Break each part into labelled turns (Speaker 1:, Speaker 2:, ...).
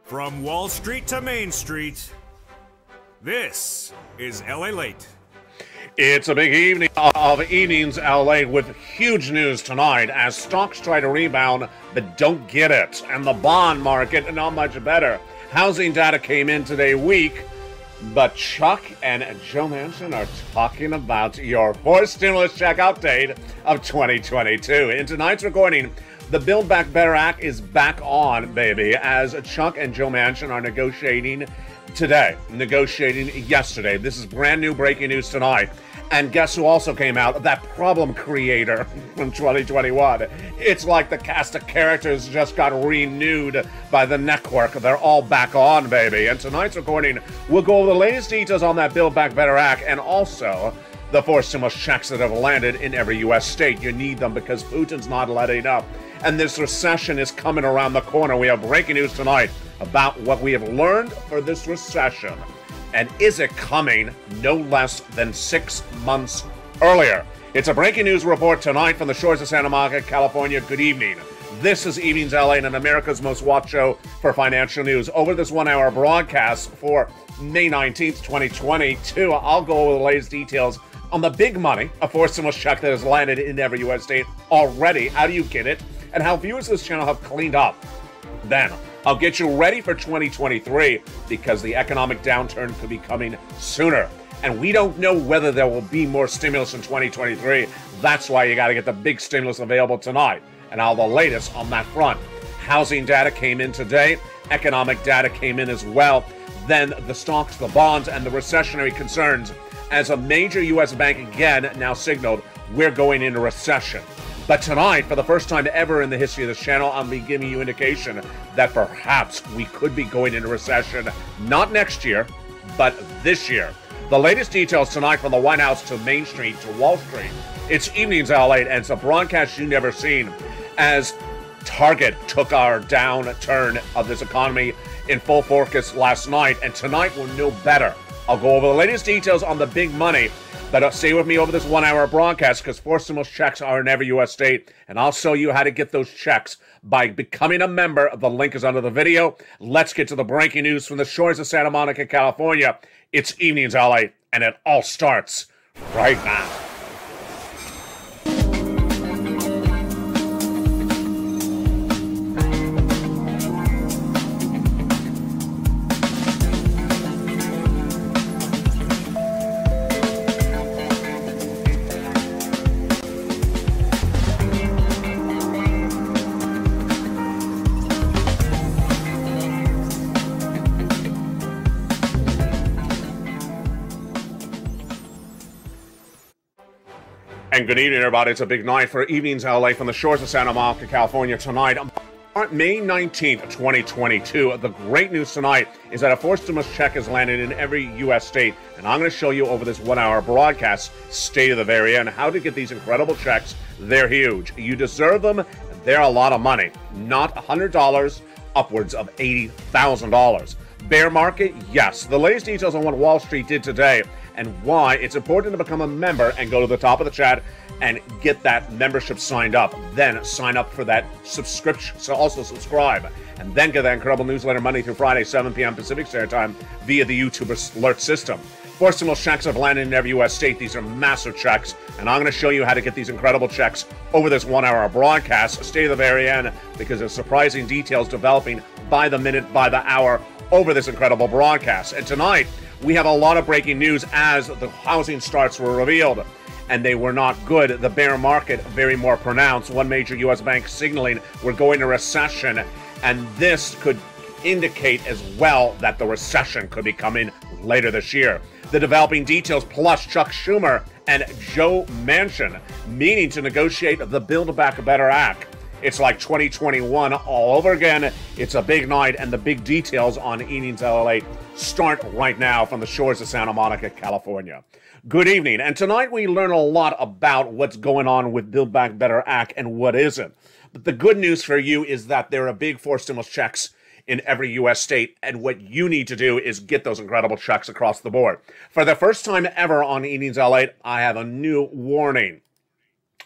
Speaker 1: From Wall Street to Main Street, this is LALATE.
Speaker 2: It's a big evening of Evenings LA with huge news tonight as stocks try to rebound but don't get it. And the bond market, not much better. Housing data came in today weak, but Chuck and Joe Manchin are talking about your fourth stimulus check update of 2022. In tonight's recording, the Build Back Better Act is back on, baby, as Chuck and Joe Manchin are negotiating yesterday. This is brand new breaking news tonight. And guess who also came out? That problem creator from 2021. It's like the cast of characters just got renewed by the network. They're all back on, baby. And tonight's recording, we'll go over the latest details on that Build Back Better Act and also the four stimulus checks that have landed in every U.S. state. You need them because Putin's not letting up. And this recession is coming around the corner. We have breaking news tonight about what we have learned for this recession. And is it coming no less than 6 months earlier? It's a breaking news report tonight from the shores of Santa Monica, California. Good evening. This is Evenings LA and America's most watched show for financial news. Over this 1 hour broadcast for May 19th, 2022, I'll go over the latest details on the big money, a fourth stimulus check that has landed in every U.S. state already. How do you get it? And how viewers of this channel have cleaned up. Then I'll get you ready for 2023 because the economic downturn could be coming sooner. And we don't know whether there will be more stimulus in 2023. That's why you got to get the big stimulus available tonight. And all the latest on that front. Housing data came in today. Economic data came in as well. Then the stocks, the bonds, and the recessionary concerns as a major U.S. bank again now signaled we're going into recession. But tonight, for the first time ever in the history of this channel, I'll be giving you indication that perhaps we could be going into recession, not next year, but this year. The latest details tonight from the White House to Main Street to Wall Street. It's Evenings LA, and it's a broadcast you've never seen as Target took our downturn of this economy in full focus last night, and tonight we'll know better. I'll go over the latest details on the big money, but stay with me over this 1 hour broadcast because four stimulus checks are in every U.S. state, and I'll show you how to get those checks by becoming a member. The link is under the video. Let's get to the breaking news from the shores of Santa Monica, California. It's Evenings LA, and it all starts right now. And good evening, everybody. It's a big night for Evenings LA from the shores of Santa Monica, California tonight. May 19th, 2022. The great news tonight is that a fourth stimulus check has landed in every U.S. state. And I'm going to show you over this 1 hour broadcast, stay to the very end, how to get these incredible checks. They're huge. You deserve them. They're a lot of money. Not $100, upwards of $80,000. Bear market? Yes. The latest details on what Wall Street did today and why it's important to become a member and go to the top of the chat and get that membership signed up. Then sign up for that subscription. So also subscribe and then get that incredible newsletter Monday through Friday, 7 p.m. Pacific Standard Time via the YouTube alert system. Four stimulus checks have landed in every U.S. state. These are massive checks, and I'm going to show you how to get these incredible checks over this 1 hour broadcast. Stay to the very end because there's surprising details developing by the minute, by the hour over this incredible broadcast. And tonight, we have a lot of breaking news as the housing starts were revealed, and they were not good. The bear market very more pronounced. One major U.S. bank signaling we're going to recession, and this could indicate as well that the recession could be coming later this year. The developing details plus Chuck Schumer and Joe Manchin meeting to negotiate the Build Back Better Act. It's like 2021 all over again. It's a big night, and the big details on Evenings LA start right now from the shores of Santa Monica, California. Good evening, and tonight we learn a lot about what's going on with Build Back Better Act and what isn't. But the good news for you is that there are big four stimulus checks in every U.S. state, and what you need to do is get those incredible checks across the board. For the first time ever on Evenings LA, I have a new warning.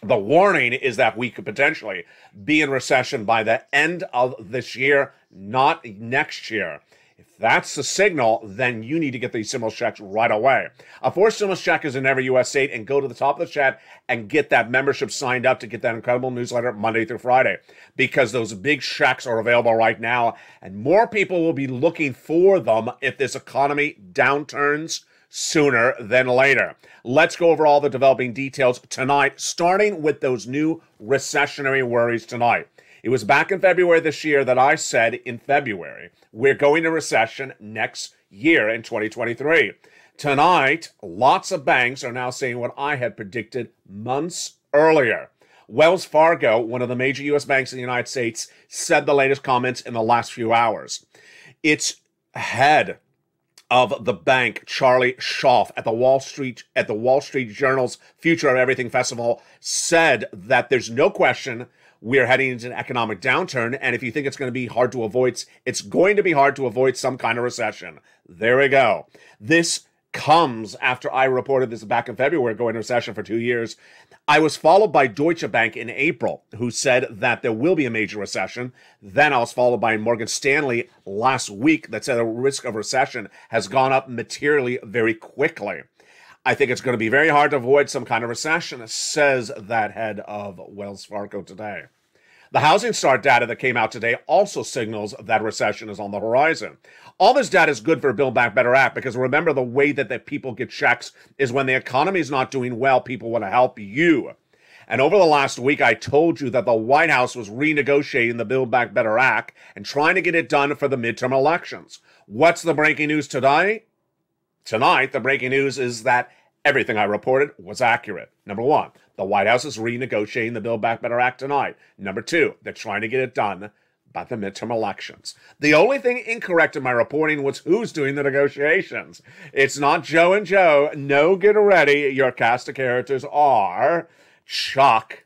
Speaker 2: The warning is that we could potentially be in recession by the end of this year, not next year. If that's the signal, then you need to get these stimulus checks right away. A forced stimulus check is in every U.S. state, and go to the top of the chat and get that membership signed up to get that incredible newsletter Monday through Friday, because those big checks are available right now, and more people will be looking for them if this economy downturns sooner than later. Let's go over all the developing details tonight, starting with those new recessionary worries tonight. It was back in February this year that I said in February, we're going to recession next year in 2023. Tonight, lots of banks are now saying what I had predicted months earlier. Wells Fargo, one of the major U.S. banks in the United States, said the latest comments in the last few hours. Its head of the bank, Charlie Schaaf, at the Wall Street Journal's Future of Everything Festival, said that there's no question we're heading into an economic downturn, and if you think it's going to be hard to avoid, it's going to be hard to avoid some kind of recession. There we go. This comes after I reported this back in February, going into recession for 2 years. I was followed by Deutsche Bank in April, who said that there will be a major recession. Then I was followed by Morgan Stanley last week that said the risk of recession has gone up materially very quickly. I think it's going to be very hard to avoid some kind of recession, says that head of Wells Fargo today. The housing start data that came out today also signals that recession is on the horizon. All this data is good for Build Back Better Act, because remember, the way that the people get checks is when the economy is not doing well, people want to help you. And over the last week, I told you that the White House was renegotiating the Build Back Better Act and trying to get it done for the midterm elections. What's the breaking news today? Tonight, the breaking news is that everything I reported was accurate. Number one, the White House is renegotiating the Build Back Better Act tonight. Number two, they're trying to get it done by the midterm elections. The only thing incorrect in my reporting was who's doing the negotiations. It's not Joe and Joe. No, get ready. Your cast of characters are Chuck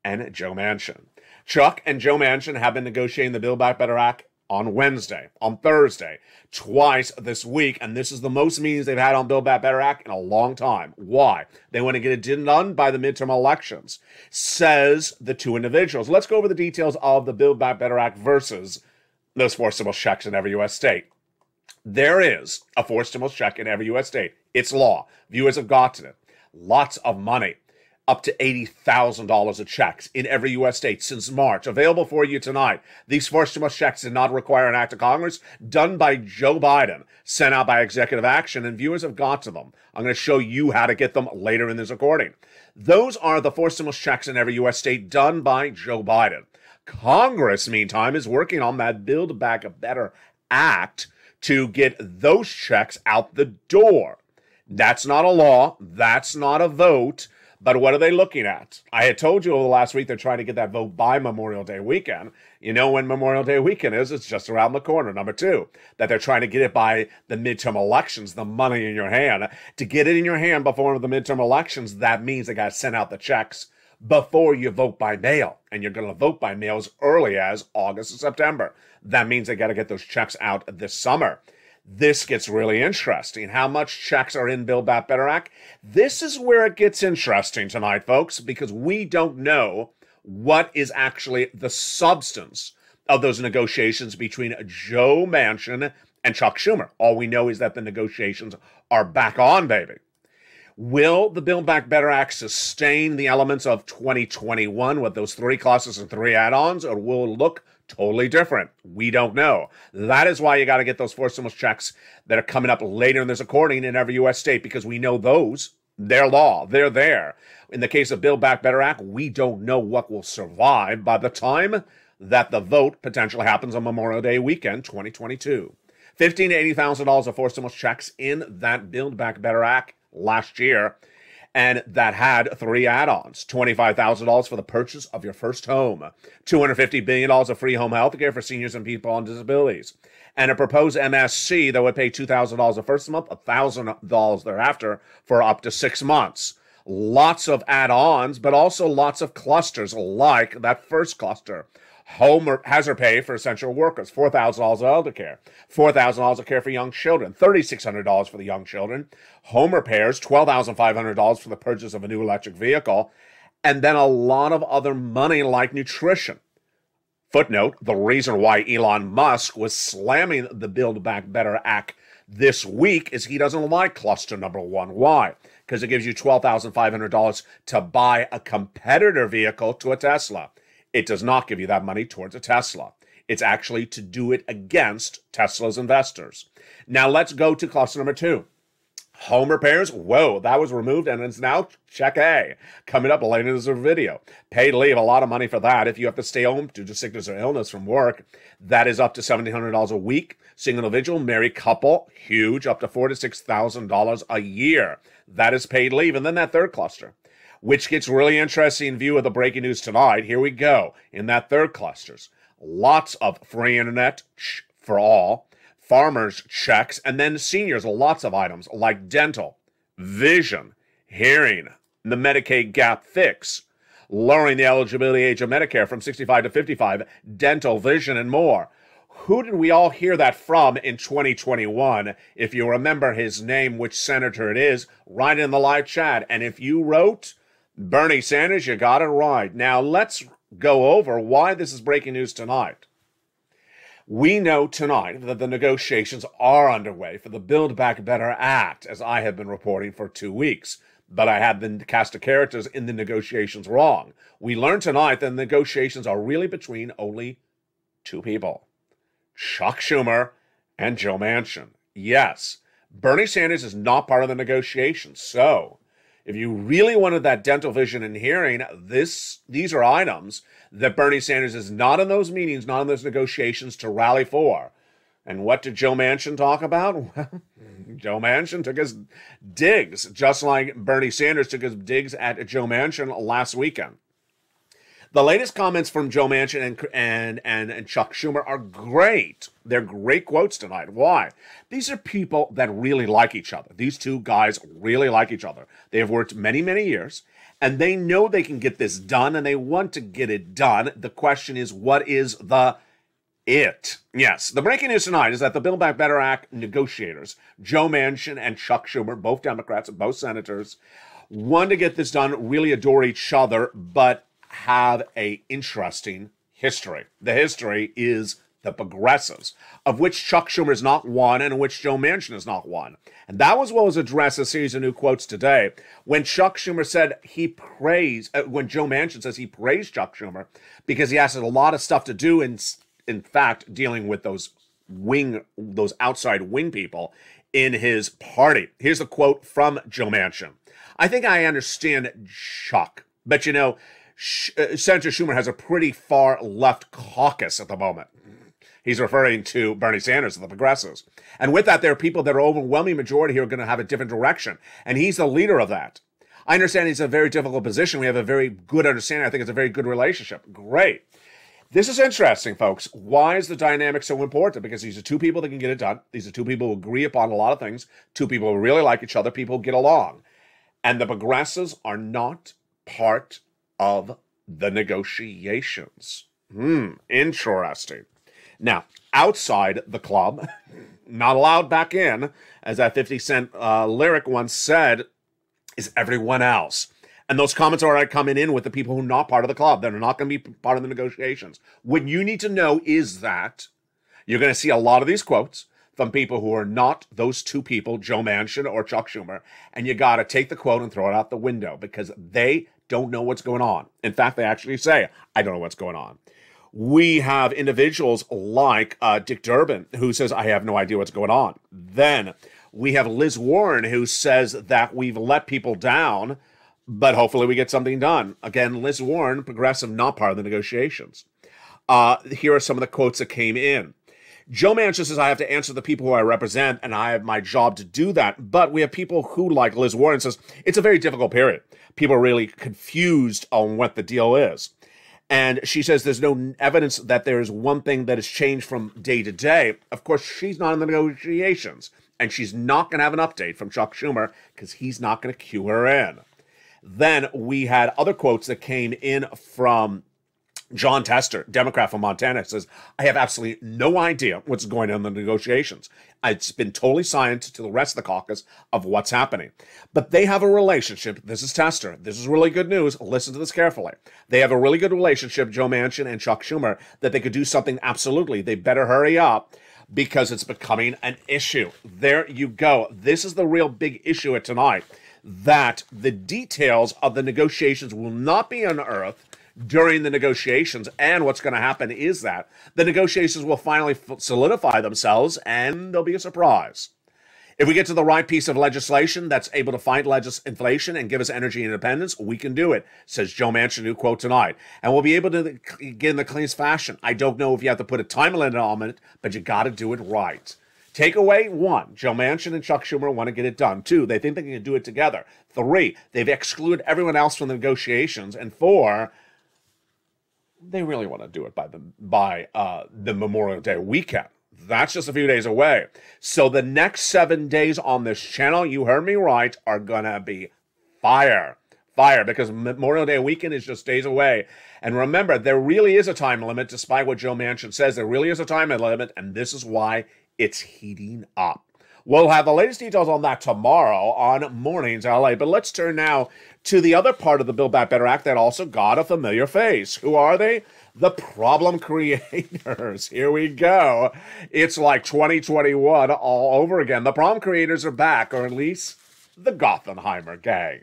Speaker 2: and Joe Manchin. Chuck and Joe Manchin have been negotiating the Build Back Better Act on Wednesday, on Thursday, twice this week, and this is the most meetings they've had on Build Back Better Act in a long time. Why? They want to get it done by the midterm elections, says the two individuals. Let's go over the details of the Build Back Better Act versus those forced stimulus checks in every U.S. state. There is a forced stimulus check in every U.S. state. It's law. Viewers have gotten it. Lots of money. Up to $80,000 of checks in every U.S. state since March. Available for you tonight. These forced stimulus checks did not require an act of Congress, done by Joe Biden, sent out by executive action, and viewers have got to them. I'm going to show you how to get them later in this recording. Those are the forced stimulus checks in every U.S. state done by Joe Biden. Congress, meantime, is working on that Build Back Better Act to get those checks out the door. That's not a law. That's not a vote. But what are they looking at? I had told you over the last week they're trying to get that vote by Memorial Day weekend. You know when Memorial Day weekend is? It's just around the corner. Number two, that they're trying to get it by the midterm elections, the money in your hand. To get it in your hand before the midterm elections, that means they got to send out the checks before you vote by mail. And you're going to vote by mail as early as August or September. That means they got to get those checks out this summer. This gets really interesting. How much checks are in Build Back Better Act? This is where it gets interesting tonight, folks, because we don't know what is actually the substance of those negotiations between Joe Manchin and Chuck Schumer. All we know is that the negotiations are back on, baby. Will the Build Back Better Act sustain the elements of 2021 with those 3 clauses and 3 add-ons, or will it look totally different? We don't know. That is why you got to get those forced stimulus checks that are coming up later in this recording in every U.S. state, because we know those, they're law. They're there. In the case of Build Back Better Act, we don't know what will survive by the time that the vote potentially happens on Memorial Day weekend, 2022. $15,000 to $80,000 of forced stimulus checks in that Build Back Better Act last year, and that had 3 add-ons. $25,000 for the purchase of your first home. $250 billion of free home health care for seniors and people on disabilities. And a proposed MSC that would pay $2,000 the first month, $1,000 thereafter for up to 6 months. Lots of add-ons, but also lots of clusters like that first cluster. Home hazard pay for essential workers, $4,000 of elder care, $4,000 of care for young children, $3,600 for the young children, home repairs, $12,500 for the purchase of a new electric vehicle, and then a lot of other money like nutrition. Footnote, the reason why Elon Musk was slamming the Build Back Better Act this week is he doesn't like cluster number one. Why? Because it gives you $12,500 to buy a competitor vehicle to a Tesla. It does not give you that money towards a Tesla. It's actually to do it against Tesla's investors. Now let's go to cluster number 2. Home repairs, whoa, that was removed and it's now check A. Coming up later in this video. Paid leave, a lot of money for that. If you have to stay home due to sickness or illness from work, that is up to $1,700 a week. Single individual, married couple, huge, up to $4,000 to $6,000 a year. That is paid leave. And then that third cluster, which gets really interesting in view of the breaking news tonight. Here we go. In that third clusters, lots of free internet for all. Farmers checks, and then seniors, lots of items like dental, vision, hearing, the Medicaid gap fix, lowering the eligibility age of Medicare from 65 to 55, dental, vision, and more. Who did we all hear that from in 2021? If you remember his name, which senator it is, write in the live chat. And if you wrote Bernie Sanders, you got it right. Now let's go over why this is breaking news tonight. We know tonight that the negotiations are underway for the Build Back Better Act, as I have been reporting for 2 weeks. But I had the cast of characters in the negotiations wrong. We learned tonight that the negotiations are really between only 2 people. Chuck Schumer and Joe Manchin. Yes, Bernie Sanders is not part of the negotiations. So, if you really wanted that dental, vision, and hearing, these are items that Bernie Sanders is not in those meetings, not in those negotiations to rally for. And what did Joe Manchin talk about? Well, Joe Manchin took his digs, just like Bernie Sanders took his digs at Joe Manchin last weekend. The latest comments from Joe Manchin and Chuck Schumer are great. They're great quotes tonight. Why? These are people that really like each other. These 2 guys really like each other. They have worked many, many years, and they know they can get this done, and they want to get it done. The question is, what is the it? Yes, the breaking news tonight is that the Build Back Better Act negotiators, Joe Manchin and Chuck Schumer, both Democrats and both senators, want to get this done, really adore each other, but have a interesting history. The history is the progressives, of which Chuck Schumer is not one and in which Joe Manchin is not one. And that was what was addressed in a series of new quotes today. When Chuck Schumer said when Joe Manchin says he praised Chuck Schumer because he has a lot of stuff to do in fact, dealing with those outside wing people in his party. Here's a quote from Joe Manchin. I think I understand Chuck, but you know, Senator Schumer has a pretty far left caucus at the moment. He's referring to Bernie Sanders and the progressives. And with that, there are people that are overwhelming majority here are going to have a different direction. And he's the leader of that. I understand he's a very difficult position. We have a very good understanding. I think it's a very good relationship. Great. This is interesting, folks. Why is the dynamic so important? Because these are 2 people that can get it done. These are 2 people who agree upon a lot of things. 2 people who really like each other. People who get along. And the progressives are not part of the negotiations. Interesting. Now, outside the club, not allowed back in, as that 50 Cent lyric once said, is everyone else. And those comments are already coming in with the people who are not part of the club. They're not going to be part of the negotiations. What you need to know is that you're going to see a lot of these quotes from people who are not those 2 people, Joe Manchin or Chuck Schumer, and you got to take the quote and throw it out the window because they don't know what's going on. In fact, they actually say, I don't know what's going on. We have individuals like Dick Durbin, who says, I have no idea what's going on. Then we have Liz Warren, who says that we've let people down, but hopefully we get something done. Again, Liz Warren, progressive, not part of the negotiations. Here are some of the quotes that came in. Joe Manchin says, I have to answer the people who I represent, and I have my job to do that. But we have people who, like Liz Warren, says, it's a very difficult period. People are really confused on what the deal is. And she says there's no evidence that there is one thing that has changed from day to day. Of course, she's not in the negotiations, and she's not going to have an update from Chuck Schumer because he's not going to cue her in. Then we had other quotes that came in from John Tester, Democrat from Montana, says, I have absolutely no idea what's going on in the negotiations. It's been totally silent to the rest of the caucus of what's happening. But they have a relationship. This is Tester. This is really good news. Listen to this carefully. They have a really good relationship, Joe Manchin and Chuck Schumer, that they could do something absolutely. They better hurry up because it's becoming an issue. There you go. This is the real big issue at tonight, that the details of the negotiations will not be unearthed during the negotiations, and what's going to happen is that the negotiations will finally solidify themselves, and there'll be a surprise. If we get to the right piece of legislation that's able to fight inflation and give us energy independence, we can do it, says Joe Manchin, who quote tonight. And we'll be able to get in the cleanest fashion. I don't know if you have to put a time limit on it, but you got to do it right. Takeaway 1, Joe Manchin and Chuck Schumer want to get it done. 2, they think they can do it together. 3, they've excluded everyone else from the negotiations. And 4, they really want to do it by the Memorial Day weekend. That's just a few days away. So the next 7 days on this channel, you heard me right, are going to be fire. Fire, because Memorial Day weekend is just days away. And remember, there really is a time limit, despite what Joe Manchin says. There really is a time limit, and this is why it's heating up. We'll have the latest details on that tomorrow on Mornings LA. But let's turn now to the other part of the Build Back Better Act that also got a familiar face. Who are they? The problem creators. Here we go. It's like 2021 all over again. The problem creators are back, or at least the Gothenheimer gang.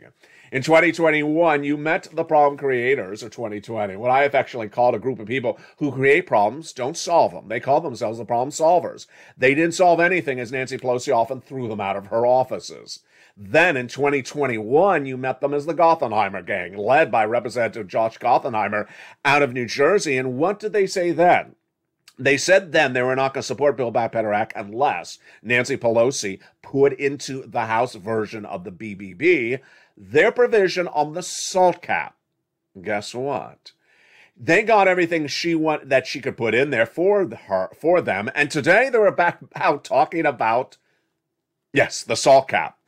Speaker 2: In 2021, you met the problem creators, or 2020, what I have actually called a group of people who create problems, don't solve them. They call themselves the problem solvers. They didn't solve anything, as Nancy Pelosi often threw them out of her offices. Then in 2021, you met them as the Gothenheimer gang, led by Representative Josh Gothenheimer out of New Jersey. And what did they say then? They said then they were not going to support Build Back Better Act unless Nancy Pelosi put into the House version of the BBB their provision on the SALT cap. Guess what? They got everything that she could put in there for them, and today they were back out talking about, yes, the SALT cap.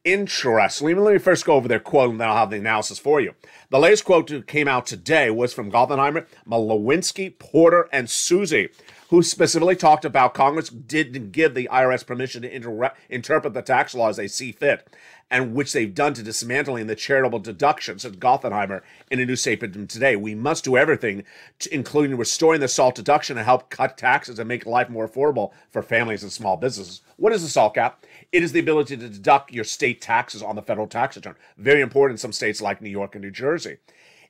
Speaker 2: Interestingly, let me first go over their quote, and then I'll have the analysis for you. The latest quote that came out today was from Gothenheimer, Lewinsky, Porter, and Susie, who specifically talked about Congress didn't give the IRS permission to interpret the tax law as they see fit, and which they've done to dismantling the charitable deductions, said Gothenheimer in a new statement today. We must do everything, including restoring the SALT deduction to help cut taxes and make life more affordable for families and small businesses. What is the SALT cap? It is the ability to deduct your state taxes on the federal tax return. Very important in some states like New York and New Jersey.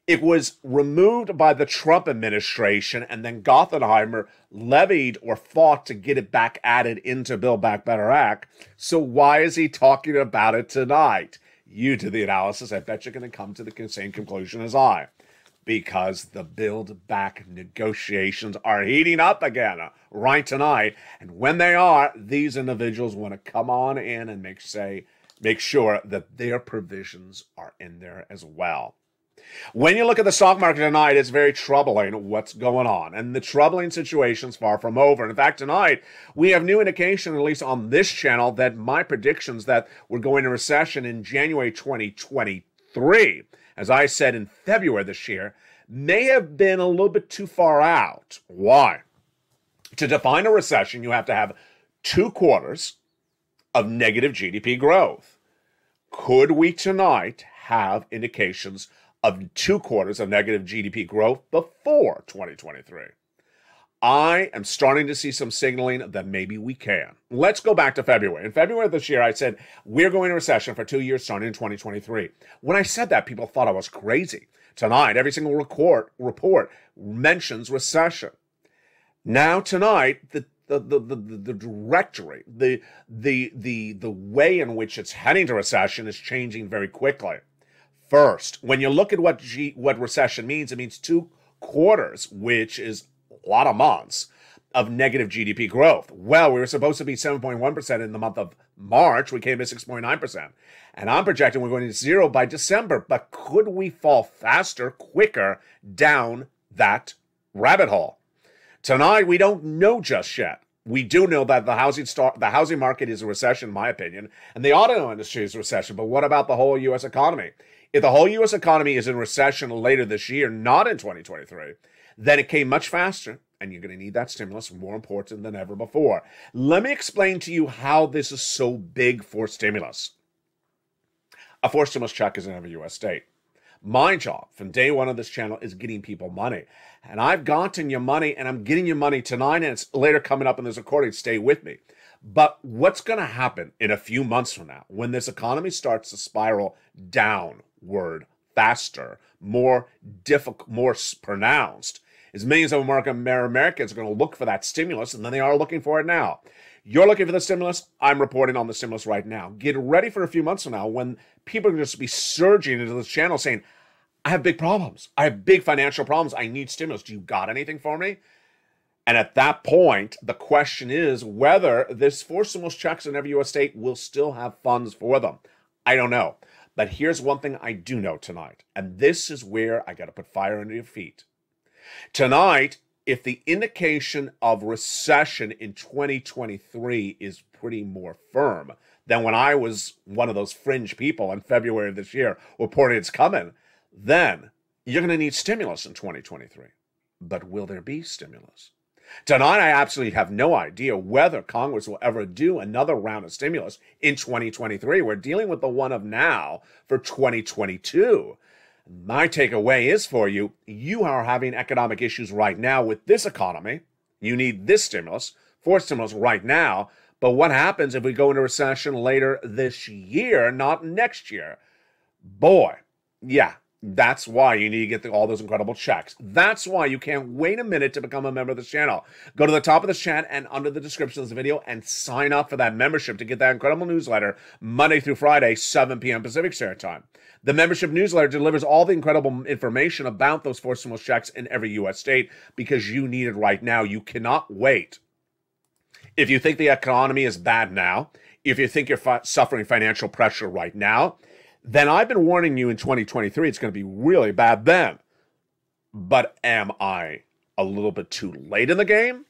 Speaker 2: It was removed by the Trump administration, and then Gothenheimer levied or fought to get it back added into Build Back Better Act. So why is he talking about it tonight? You do the analysis. I bet you're going to come to the same conclusion as I. Because the Build Back negotiations are heating up again right tonight. And when they are, these individuals want to come on in and make sure that their provisions are in there as well. When you look at the stock market tonight, it's very troubling what's going on. And the troubling situation's far from over. In fact, tonight, we have new indication, at least on this channel, that my predictions that we're going into recession in January 2023, as I said in February this year, may have been a little bit too far out. Why? To define a recession, you have to have 2 quarters of negative GDP growth. Could we tonight have indications of 2 quarters of negative GDP growth before 2023? I am starting to see some signaling that maybe we can. Let's go back to February. In February of this year, I said, we're going into recession for 2 years starting in 2023. When I said that, people thought I was crazy. Tonight, every single report mentions recession. Now, tonight, the directory, the way in which it's heading to recession is changing very quickly. First, when you look at what recession means, it means 2 quarters, which is a lot of months of negative GDP growth. Well, we were supposed to be 7.1% in the month of March. We came to 6.9%. And I'm projecting we're going to 0 by December. But could we fall faster, quicker down that rabbit hole? Tonight, we don't know just yet. We do know that the housing market is a recession, in my opinion, and the auto industry is a recession. But what about the whole U.S. economy? If the whole U.S. economy is in recession later this year, not in 2023, Then it came much faster, and you're going to need that stimulus more important than ever before. Let me explain to you how this is so big for stimulus. A forced stimulus check is in every U.S. state. My job from day one of this channel is getting people money. And I've gotten you money, and I'm getting you money tonight, and it's later coming up in this recording. Stay with me. But what's going to happen in a few months from now when this economy starts to spiral downward faster, more difficult, more pronounced, is millions of Americans are going to look for that stimulus, and then they are looking for it now. You're looking for the stimulus. I'm reporting on the stimulus right now. Get ready for a few months from now when people are going to be surging into this channel saying, I have big problems. I have big financial problems. I need stimulus. Do you got anything for me? And at that point, the question is whether this forced stimulus checks in every U.S. state will still have funds for them. I don't know. But here's one thing I do know tonight. And this is where I got to put fire under your feet. Tonight, if the indication of recession in 2023 is pretty more firm than when I was one of those fringe people in February of this year reporting it's coming, then you're going to need stimulus in 2023. But will there be stimulus? Tonight, I absolutely have no idea whether Congress will ever do another round of stimulus in 2023. We're dealing with the one of now for 2022. My takeaway is for you, you are having economic issues right now with this economy. You need this stimulus, forced stimulus right now. But what happens if we go into recession later this year, not next year? Boy, yeah. That's why you need to get all those incredible checks. That's why you can't wait a minute to become a member of this channel. Go to the top of this chat and under the description of this video and sign up for that membership to get that incredible newsletter Monday through Friday, 7 p.m. Pacific Standard Time. The membership newsletter delivers all the incredible information about those forced stimulus checks in every U.S. state because you need it right now. You cannot wait. If you think the economy is bad now, if you think you're suffering financial pressure right now, then I've been warning you in 2023 it's going to be really bad then. But am I a little bit too late in the game?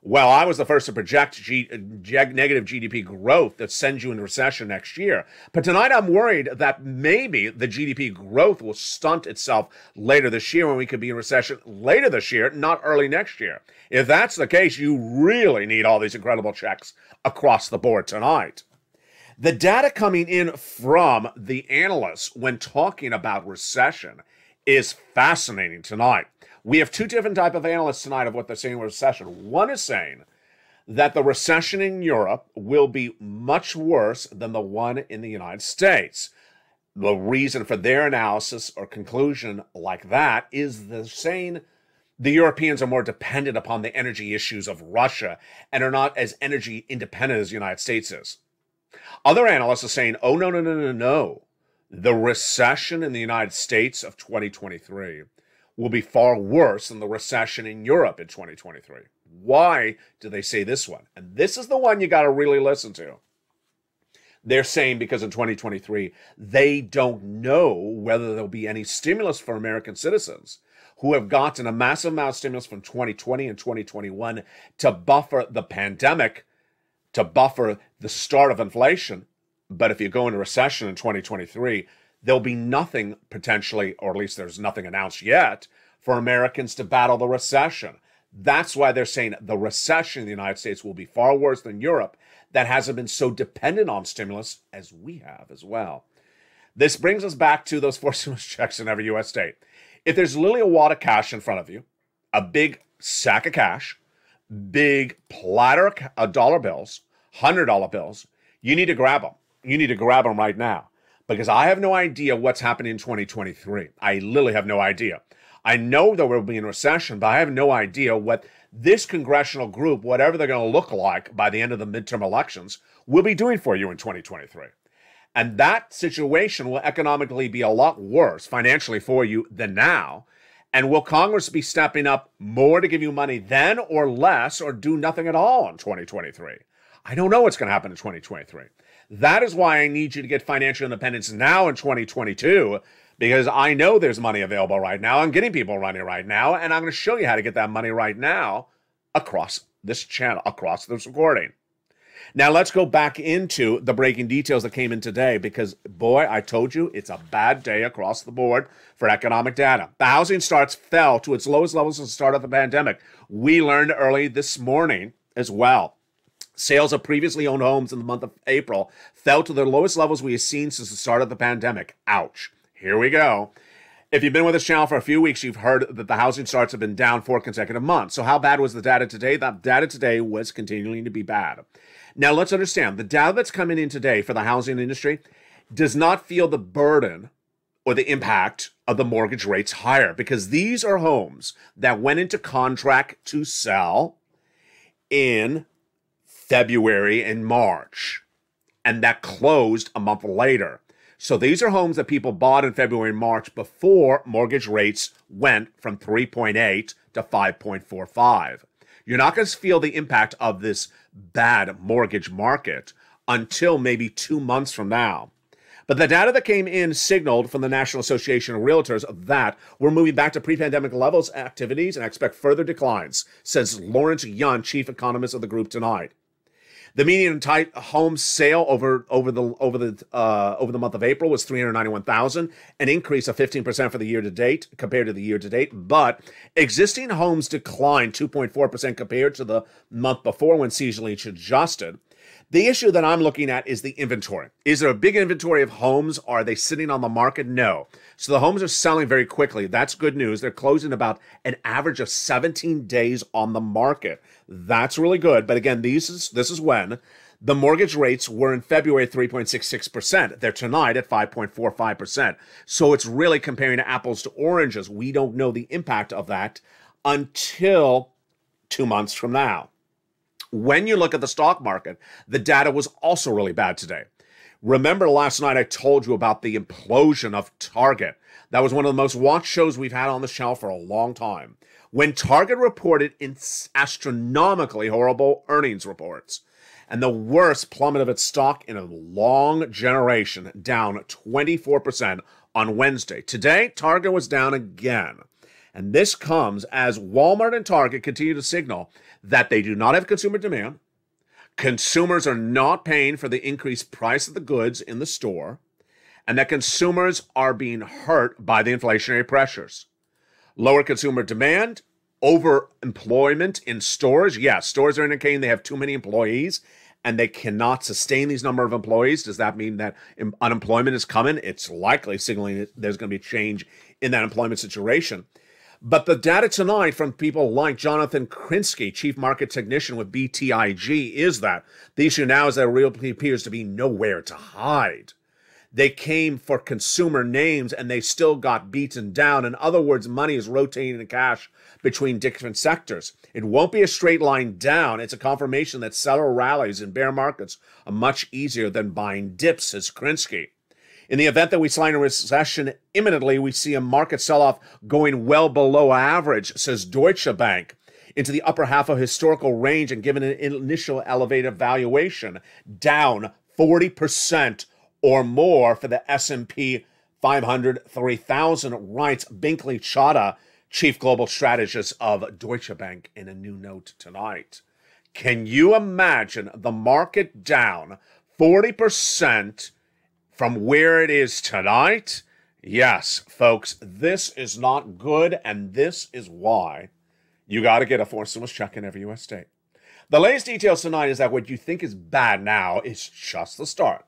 Speaker 2: Well, I was the first to project negative GDP growth that sends you into recession next year. But tonight I'm worried that maybe the GDP growth will stunt itself later this year when we could be in recession later this year, not early next year. If that's the case, you really need all these incredible checks across the board tonight. The data coming in from the analysts when talking about recession is fascinating tonight. We have two different types of analysts tonight of what they're saying with recession. One is saying that the recession in Europe will be much worse than the one in the United States. The reason for their analysis or conclusion like that is they're saying the Europeans are more dependent upon the energy issues of Russia and are not as energy independent as the United States is. Other analysts are saying, oh, no. The recession in the United States of 2023 will be far worse than the recession in Europe in 2023. Why do they say this one? And this is the one you got to really listen to. They're saying because in 2023, they don't know whether there'll be any stimulus for American citizens who have gotten a massive amount of stimulus from 2020 and 2021 to buffer the pandemic, to buffer the start of inflation. But if you go into recession in 2023, there'll be nothing potentially, or at least there's nothing announced yet, for Americans to battle the recession. That's why they're saying the recession in the United States will be far worse than Europe that hasn't been so dependent on stimulus as we have as well. This brings us back to those forced stimulus checks in every U.S. state. If there's literally a wad of cash in front of you, a big sack of cash, big platter of dollar bills, $100 bills, you need to grab them. You need to grab them right now because I have no idea what's happening in 2023. I literally have no idea. I know that we'll be in recession, but I have no idea what this congressional group, whatever they're going to look like by the end of the midterm elections, will be doing for you in 2023. And that situation will economically be a lot worse financially for you than now. And will Congress be stepping up more to give you money then or less or do nothing at all in 2023? I don't know what's going to happen in 2023. That is why I need you to get financial independence now in 2022, because I know there's money available right now. I'm getting people money right now, and I'm going to show you how to get that money right now across this channel, across this recording. Now let's go back into the breaking details that came in today because, boy, I told you it's a bad day across the board for economic data. The housing starts fell to its lowest levels since the start of the pandemic. We learned early this morning as well. Sales of previously owned homes in the month of April fell to the lowest levels we have seen since the start of the pandemic. Ouch. Here we go. If you've been with this channel for a few weeks, you've heard that the housing starts have been down 4 consecutive months. So how bad was the data today? The data today was continuing to be bad. Now let's understand, the data that's coming in today for the housing industry does not feel the burden or the impact of the mortgage rates higher because these are homes that went into contract to sell in February and March, and that closed a month later. So these are homes that people bought in February and March before mortgage rates went from 3.8 to 5.45. You're not going to feel the impact of this bad mortgage market until maybe 2 months from now. But the data that came in signaled from the National Association of Realtors that we're moving back to pre-pandemic levels activities and expect further declines, says Lawrence Yun, chief economist of the group tonight. The median tight home sale over the month of April was 391,000, an increase of 15% for the year to date compared to the year to date. But existing homes declined 2.4% compared to the month before when seasonally adjusted. The issue that I'm looking at is the inventory. Is there a big inventory of homes? Are they sitting on the market? No. So the homes are selling very quickly. That's good news. They're closing about an average of 17 days on the market. That's really good. But again, this is when the mortgage rates were in February 3.66%. They're tonight at 5.45%. So it's really comparing apples to oranges. We don't know the impact of that until 2 months from now. When you look at the stock market, the data was also really bad today. Remember last night I told you about the implosion of Target. That was one of the most watched shows we've had on the channel for a long time. When Target reported in astronomically horrible earnings reports, and the worst plummet of its stock in a long generation, down 24% on Wednesday. Today, Target was down again. And this comes as Walmart and Target continue to signal that they do not have consumer demand. Consumers are not paying for the increased price of the goods in the store, and that consumers are being hurt by the inflationary pressures. Lower consumer demand, overemployment in stores. Yes, stores are indicating they have too many employees and they cannot sustain these number of employees. Does that mean that unemployment is coming? It's likely signaling that there's going to be a change in that employment situation. But the data tonight from people like Jonathan Krinsky, chief market technician with BTIG, is that the issue now is that realty appears to be nowhere to hide. They came for consumer names and they still got beaten down. In other words, money is rotating in cash between different sectors. It won't be a straight line down. It's a confirmation that seller rallies in bear markets are much easier than buying dips, says Krinsky. In the event that we slide into a recession imminently, we see a market sell-off going well below average, says Deutsche Bank, into the upper half of historical range and given an initial elevated valuation, down 40% or more for the S&P 500 3000, writes Binkley Chadha, chief global strategist of Deutsche Bank, in a new note tonight. Can you imagine the market down 40% from where it is tonight? Yes, folks, this is not good, and this is why you got to get a foreign stimulus check in every U.S. state. The latest details tonight is that what you think is bad now is just the start.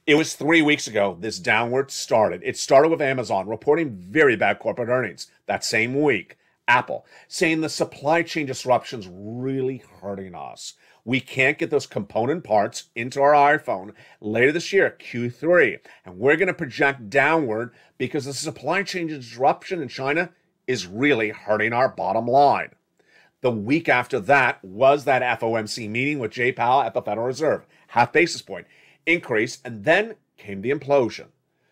Speaker 2: It was 3 weeks ago this downward started. It started with Amazon reporting very bad corporate earnings that same week. Apple saying the supply chain disruptions really hurting us. We can't get those component parts into our iPhone later this year, Q3. And we're going to project downward because the supply chain disruption in China is really hurting our bottom line. The week after that was that FOMC meeting with Jay Powell at the Federal Reserve. Half basis point increase, and then came the implosion.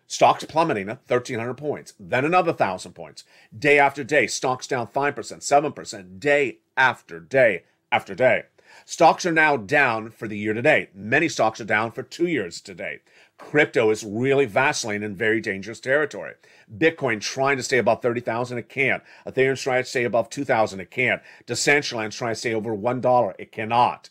Speaker 2: Stocks plummeting at 1,300 points, then another 1,000 points. Day after day, stocks down 5%, 7%, day after day after day. Stocks are now down for the year to date. Many stocks are down for 2 years to date. Crypto is really vacillating in very dangerous territory. Bitcoin trying to stay above 30,000, it can't. Ethereum trying to stay above 2,000, it can't. Decentraland trying to stay over $1, it cannot.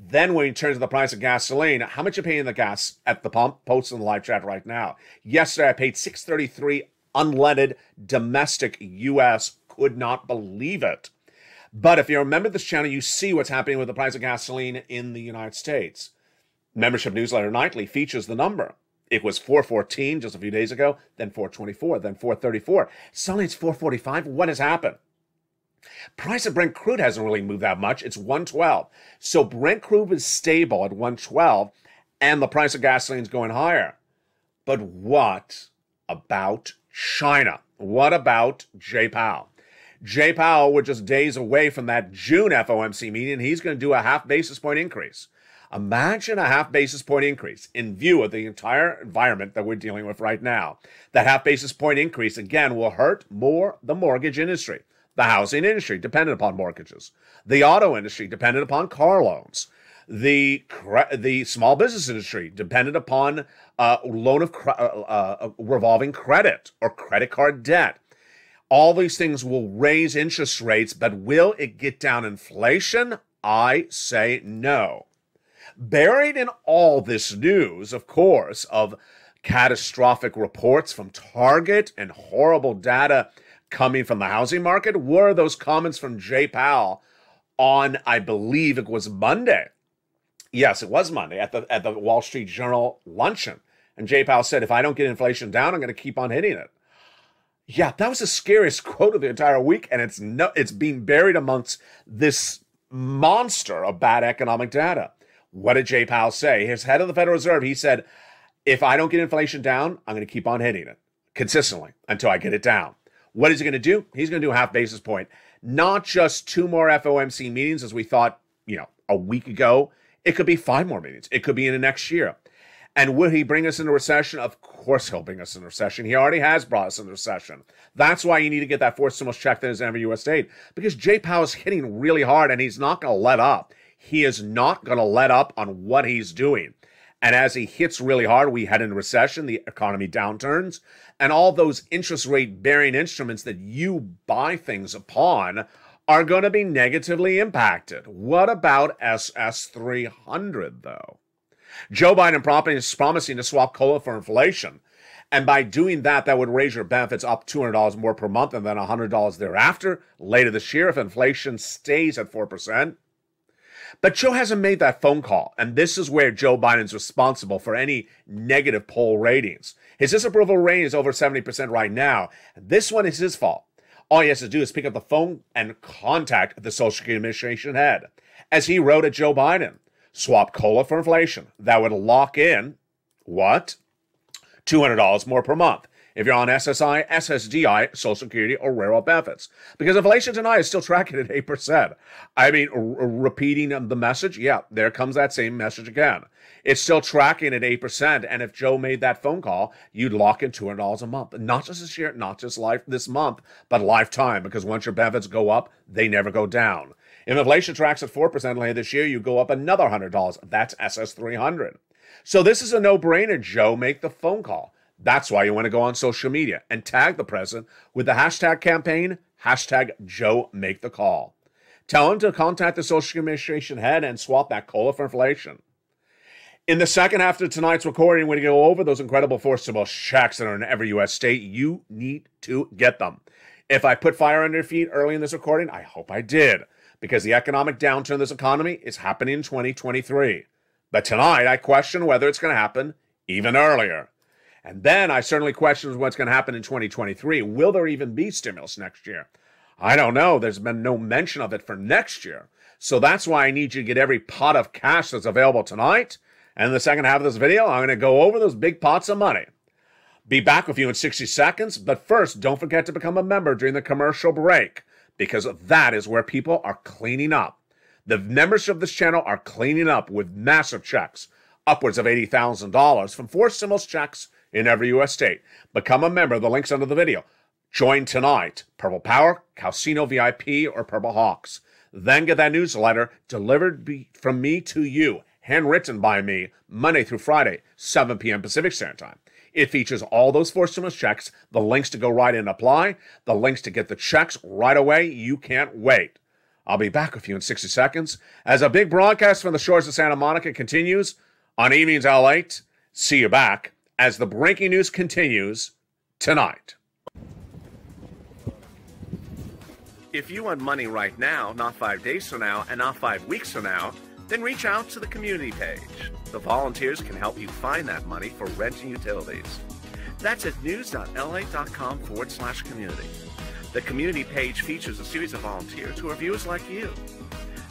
Speaker 2: Then when you turn to the price of gasoline, how much you paying the gas at the pump? Post in the live chat right now. Yesterday I paid $6.33 unleaded domestic US. Could not believe it. But if you remember this channel, you see what's happening with the price of gasoline in the United States. Membership Newsletter Nightly features the number. It was 414 just a few days ago, then 424, then 434. Suddenly it's 445. What has happened? Price of Brent crude hasn't really moved that much. It's 112. So Brent crude is stable at 112, and the price of gasoline is going higher. But what about China? What about Jay Powell? Jay Powell, we're just days away from that June FOMC meeting. He's going to do a half basis point increase. Imagine a half basis point increase in view of the entire environment that we're dealing with right now. That half basis point increase, again, will hurt more the mortgage industry, the housing industry, dependent upon mortgages, the auto industry, dependent upon car loans, the small business industry, dependent upon revolving credit or credit card debt. All these things will raise interest rates, but will it get down inflation? I say no. Buried in all this news, of course, of catastrophic reports from Target and horrible data coming from the housing market, were those comments from Jay Powell on, I believe it was Monday. Yes, it was Monday at the Wall Street Journal luncheon. And Jay Powell said, if I don't get inflation down, I'm going to keep on hitting it. Yeah, that was the scariest quote of the entire week, and it's being buried amongst this monster of bad economic data. What did Jay Powell say? His head of the Federal Reserve, he said, if I don't get inflation down, I'm going to keep on hitting it consistently until I get it down. What is he going to do? He's going to do a half basis point. Not just 2 more FOMC meetings as we thought, a week ago. It could be 5 more meetings. It could be in the next year. And will he bring us into recession? Of course he'll bring us into recession. He already has brought us into recession. That's why you need to get that fourth stimulus check that is every U.S. state. Because Jay Powell is hitting really hard, and he's not going to let up. He is not going to let up on what he's doing. And as he hits really hard, we head into recession, the economy downturns, and all those interest rate bearing instruments that you buy things upon are going to be negatively impacted. What about SS300, though? Joe Biden is promising to swap COLA for inflation. And by doing that, that would raise your benefits up $200 more per month and then $100 thereafter later this year if inflation stays at 4%. But Joe hasn't made that phone call, and this is where Joe Biden's responsible for any negative poll ratings. His disapproval rating is over 70% right now. This one is his fault. All he has to do is pick up the phone and contact the Social Security Administration head. As he wrote at Joe Biden, swap COLA for inflation. That would lock in, what? $200 more per month. If you're on SSI, SSDI, Social Security, or railroad benefits. Because inflation tonight is still tracking at 8%. I mean, repeating the message, yeah, there comes that same message again. It's still tracking at 8%, and if Joe made that phone call, you'd lock in $200 a month. Not just this year, not just this month, but lifetime, because once your benefits go up, they never go down. If inflation tracks at 4% later this year, you go up another $100. That's SS300. So this is a no-brainer, Joe. Make the phone call. That's why you want to go on social media and tag the president with the hashtag campaign, hashtag Joe Make the Call. Tell him to contact the Social Security Administration head and swap that COLA for inflation. In the second half of tonight's recording, when you go over those incredible forced stimulus checks that are in every U.S. state, you need to get them. If I put fire under your feet early in this recording, I hope I did, because the economic downturn in this economy is happening in 2023. But tonight, I question whether it's going to happen even earlier. And then I certainly question what's going to happen in 2023. Will there even be stimulus next year? I don't know. There's been no mention of it for next year. So that's why I need you to get every pot of cash that's available tonight. And in the second half of this video, I'm going to go over those big pots of money. Be back with you in 60 seconds. But first, don't forget to become a member during the commercial break, because that is where people are cleaning up. The members of this channel are cleaning up with massive checks, upwards of $80,000 from 4 stimulus checks in every U.S. state. Become a member. The link's under the video. Join tonight. Purple Power, Calcino VIP, or Purple Hawks. Then get that newsletter delivered from me to you, handwritten by me, Monday through Friday, 7 p.m. Pacific Standard Time. It features all those 4 stimulus checks, the links to go right in and apply, the links to get the checks right away. You can't wait. I'll be back with you in 60 seconds as a big broadcast from the shores of Santa Monica continues on Evenings LALATE. See you back as the breaking news continues tonight. If you want money right now, not 5 days from now, and not 5 weeks from now, then reach out to the community page. The volunteers can help you find that money for rent and utilities. That's at news.la.com/community. The community page features a series of volunteers who are viewers like you.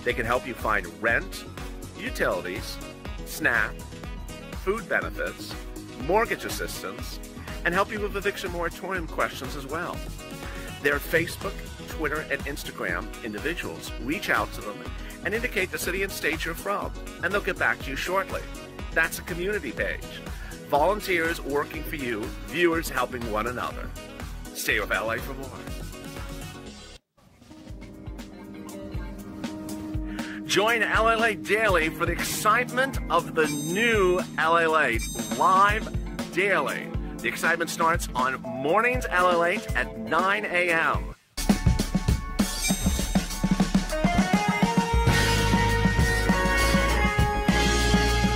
Speaker 2: They can help you find rent, utilities, SNAP, food benefits, mortgage assistance, and help you with eviction moratorium questions as well. Their Facebook, Twitter, and Instagram individuals reach out to them and indicate the city and state you're from, and they'll get back to you shortly. That's a community page. Volunteers working for you, viewers helping one another. Stay with LA for more. Join LALATE Daily for the excitement of the new LALATE live daily. The excitement starts on mornings LALATE at 9 a.m.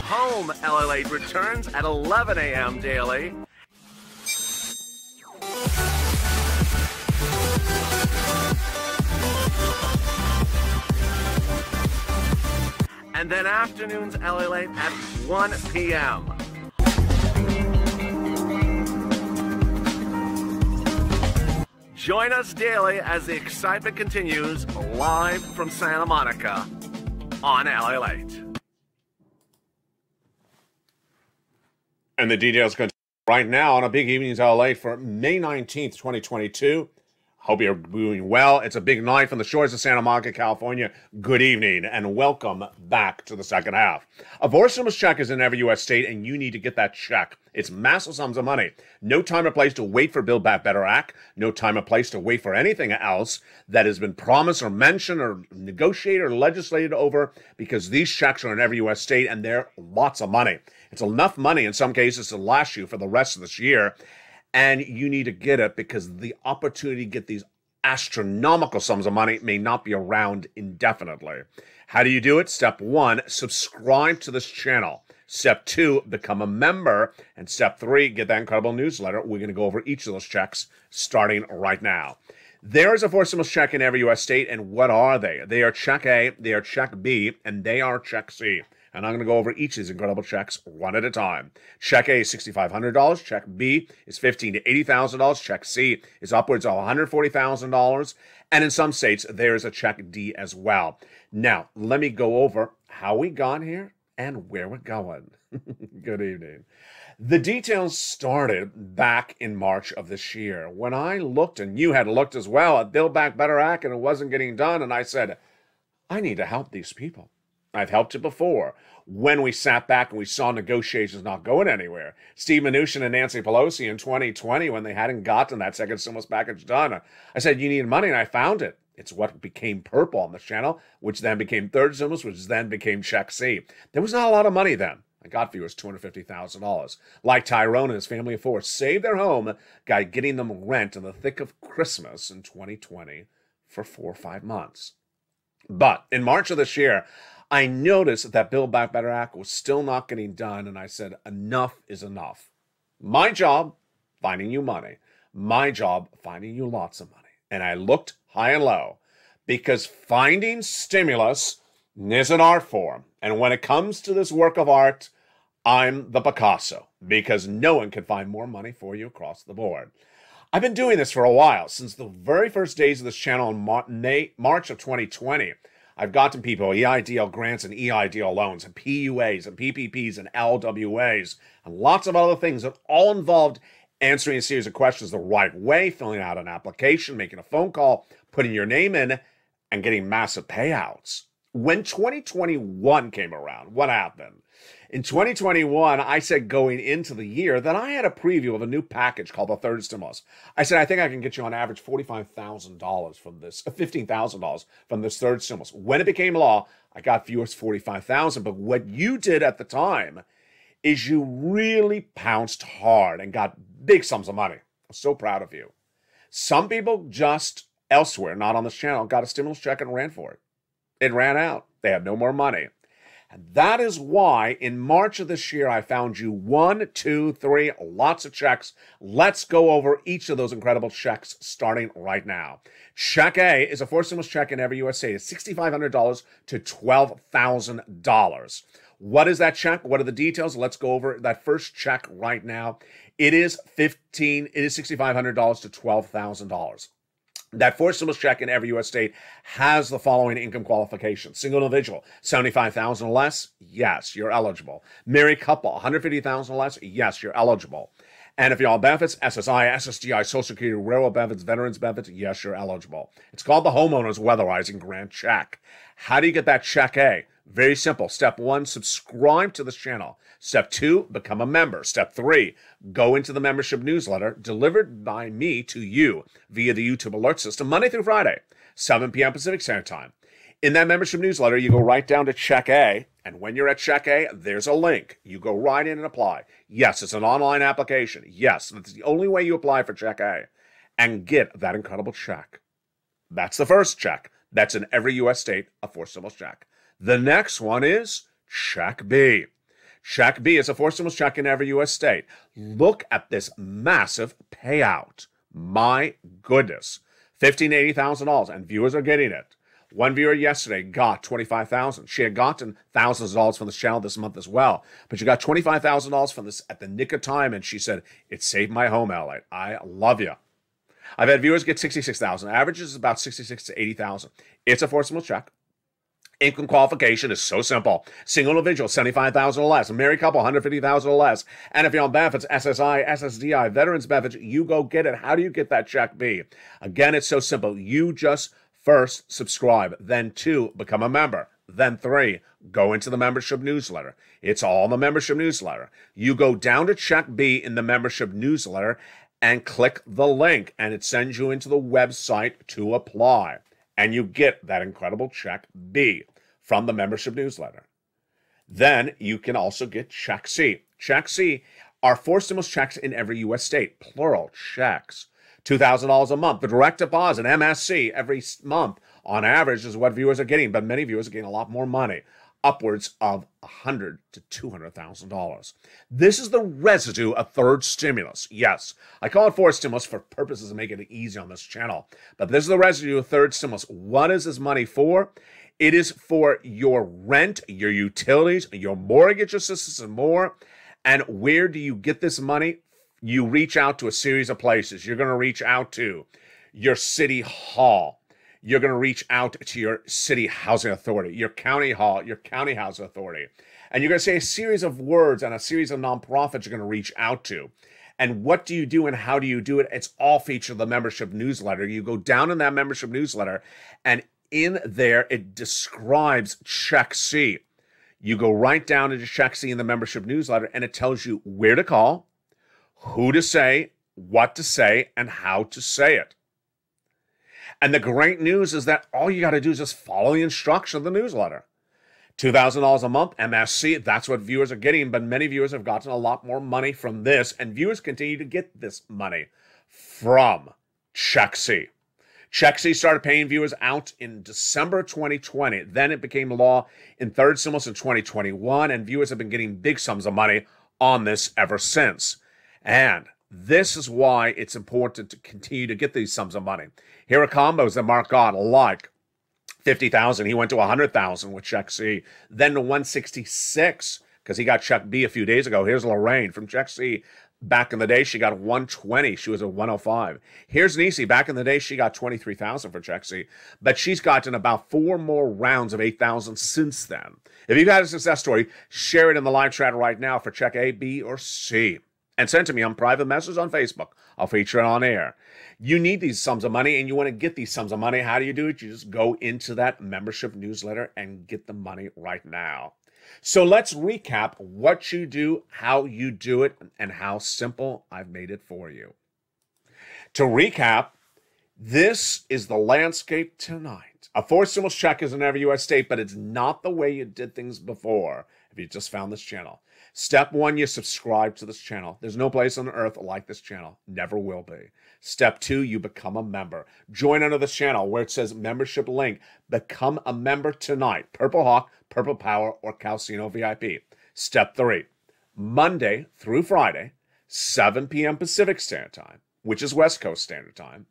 Speaker 2: Home LALATE returns at 11 a.m. daily. And then afternoons LALATE at 1 p.m. Join us daily as the excitement continues live from Santa Monica on LALATE. And the details continue right now on a big Evenings LALATE for May 19th, 2022. Hope you're doing well. It's a big night from the shores of Santa Monica, California. Good evening and welcome back to the second half. A voice stimulus check is in every U.S. state and you need to get that check. It's massive sums of money. No time or place to wait for Build Back Better Act. No time or place to wait for anything else that has been promised or mentioned or negotiated or legislated over, because these checks are in every U.S. state and they're lots of money. It's enough money in some cases to last you for the rest of this year. And you need to get it because the opportunity to get these astronomical sums of money may not be around indefinitely. How do you do it? Step 1, subscribe to this channel. Step 2, become a member. And step 3, get that incredible newsletter. We're going to go over each of those checks starting right now. There is a voice stimulus check in every U.S. state, and what are they? They are Check A, they are Check B, and they are Check C. And I'm going to go over each of these incredible checks one at a time. Check A is $6,500. Check B is $15,000 to $80,000. Check C is upwards of $140,000. And in some states, there's a Check D as well. Now, let me go over how we got here and where we're going. Good evening. The details started back in March of this year when I looked, and you had looked as well, at Build Back Better Act, and it wasn't getting done. And I said, I need to help these people. I've helped you before when we sat back and we saw negotiations not going anywhere. Steve Mnuchin and Nancy Pelosi in 2020, when they hadn't gotten that second stimulus package done, I said, you need money, and I found it. It's what became purple on this channel, which then became third stimulus, which then became Check C. There was not a lot of money then. I got viewers $250,000. Like Tyrone and his family of 4 saved their home by getting them rent in the thick of Christmas in 2020 for 4 or 5 months. But in March of this year, I noticed that Build Back Better Act was still not getting done, and I said, enough is enough. My job, finding you money. My job, finding you lots of money. And I looked high and low, because finding stimulus is an art form. And when it comes to this work of art, I'm the Picasso, because no one can find more money for you across the board. I've been doing this for a while, since the very first days of this channel in March of 2020. I've gotten people EIDL grants and EIDL loans and PUAs and PPPs and LWAs and lots of other things that all involved answering a series of questions the right way, filling out an application, making a phone call, putting your name in, and getting massive payouts. When 2021 came around, what happened? In 2021, I said going into the year that I had a preview of a new package called the third stimulus. I said, I think I can get you on average $45,000 from this, $15,000 from this third stimulus. When it became law, I got viewers $45,000. But what you did at the time is you really pounced hard and got big sums of money. I'm so proud of you. Some people just elsewhere, not on this channel, got a stimulus check and ran for it. It ran out. They had no more money. And that is why in March of this year, I found you 1, 2, 3, lots of checks. Let's go over each of those incredible checks starting right now. Check A is a forced stimulus check in every U.S. state. It's $6,500 to $12,000. What is that check? What are the details? Let's go over that first check right now. It is $6,500 to $12,000. That forced stimulus check in every U.S. state has the following income qualifications. Single individual, $75,000 or less, yes, you're eligible. Married couple, $150,000 or less, yes, you're eligible. And if you're on benefits, SSI, SSDI, Social Security, railroad benefits, veterans benefits, yes, you're eligible. It's called the Homeowners Weatherizing Grant Check. How do you get that check A? Very simple. Step 1, subscribe to this channel. Step 2, become a member. Step 3, go into the membership newsletter delivered by me to you via the YouTube alert system Monday through Friday, 7 p.m. Pacific Standard Time. In that membership newsletter, you go right down to Check A, and when you're at Check A, there's a link. You go right in and apply. Yes, it's an online application. Yes, that's the only way you apply for Check A and get that incredible check. That's the first check. That's in every U.S. state, a forced stimulus check. The next one is Check B. Check B is a forced stimulus check in every U.S. state. Look at this massive payout. My goodness. $15,000 to $80,000, and viewers are getting it. One viewer yesterday got $25,000. She had gotten thousands of dollars from this channel this month as well, but she got $25,000 from this at the nick of time, and she said, it saved my home, LALATE. I love you. I've had viewers get $66,000. Average is about $66,000 to $80,000. It's a forced stimulus check. Income qualification is so simple. Single individual, $75,000 or less. A married couple, $150,000 or less. And if you're on benefits, SSI, SSDI, veterans benefits, you go get it. How do you get that check B? Again, it's so simple. You just first subscribe, then 2, become a member. Then 3, go into the membership newsletter. It's all in the membership newsletter. You go down to Check B in the membership newsletter and click the link, and it sends you into the website to apply. And you get that incredible Check B from the membership newsletter. Then you can also get Check C. Check C are forced stimulus checks in every U.S. state, plural checks. $2,000 a month. The direct deposit, MSC, every month on average is what viewers are getting, but many viewers are getting a lot more money, upwards of $100,000 to $200,000. This is the residue of third stimulus. Yes, I call it fourth stimulus for purposes of making it easy on this channel, but this is the residue of third stimulus. What is this money for? It is for your rent, your utilities, your mortgage assistance, and more. And where do you get this money? You reach out to a series of places. You're going to reach out to your city hall. You're going to reach out to your city housing authority, your county hall, your county housing authority. And you're going to say a series of words and a series of nonprofits you're going to reach out to. And what do you do and how do you do it? It's all featured in the membership newsletter. You go down in that membership newsletter, and in there, it describes Check C. You go right down into Check C in the membership newsletter, and it tells you where to call, who to say, what to say, and how to say it. And the great news is that all you got to do is just follow the instruction of the newsletter. $2,000 a month, MSC, that's what viewers are getting, but many viewers have gotten a lot more money from this, and viewers continue to get this money from Check C. Check C started paying viewers out in December 2020. Then it became law in third stimulus in 2021, and viewers have been getting big sums of money on this ever since. And this is why it's important to continue to get these sums of money. Here are combos that Mark got, like $50,000. He went to $100,000 with Check C, then to $166 because he got Check B a few days ago. Here's Lorraine from Check C. Back in the day, she got $120. She was at $105. Here's Nisi. Back in the day, she got $23,000 for Check C, but she's gotten about 4 more rounds of $8,000 since then. If you've had a success story, share it in the live chat right now for Check A, B, or C. And send to me on private message on Facebook. I'll feature it on air. You need these sums of money, and you want to get these sums of money. How do you do it? You just go into that membership newsletter and get the money right now. So let's recap what you do, how you do it, and how simple I've made it for you. To recap, this is the landscape tonight. A forced stimulus check is in every U.S. state, but it's not the way you did things before. if you just found this channel. Step 1, you subscribe to this channel. There's no place on earth like this channel. Never will be. Step 2, you become a member. Join under this channel where it says membership link. Become a member tonight. Purple Hawk, Purple Power, or Calcino VIP. Step 3, Monday through Friday, 7 p.m. Pacific Standard Time, which is West Coast Standard Time,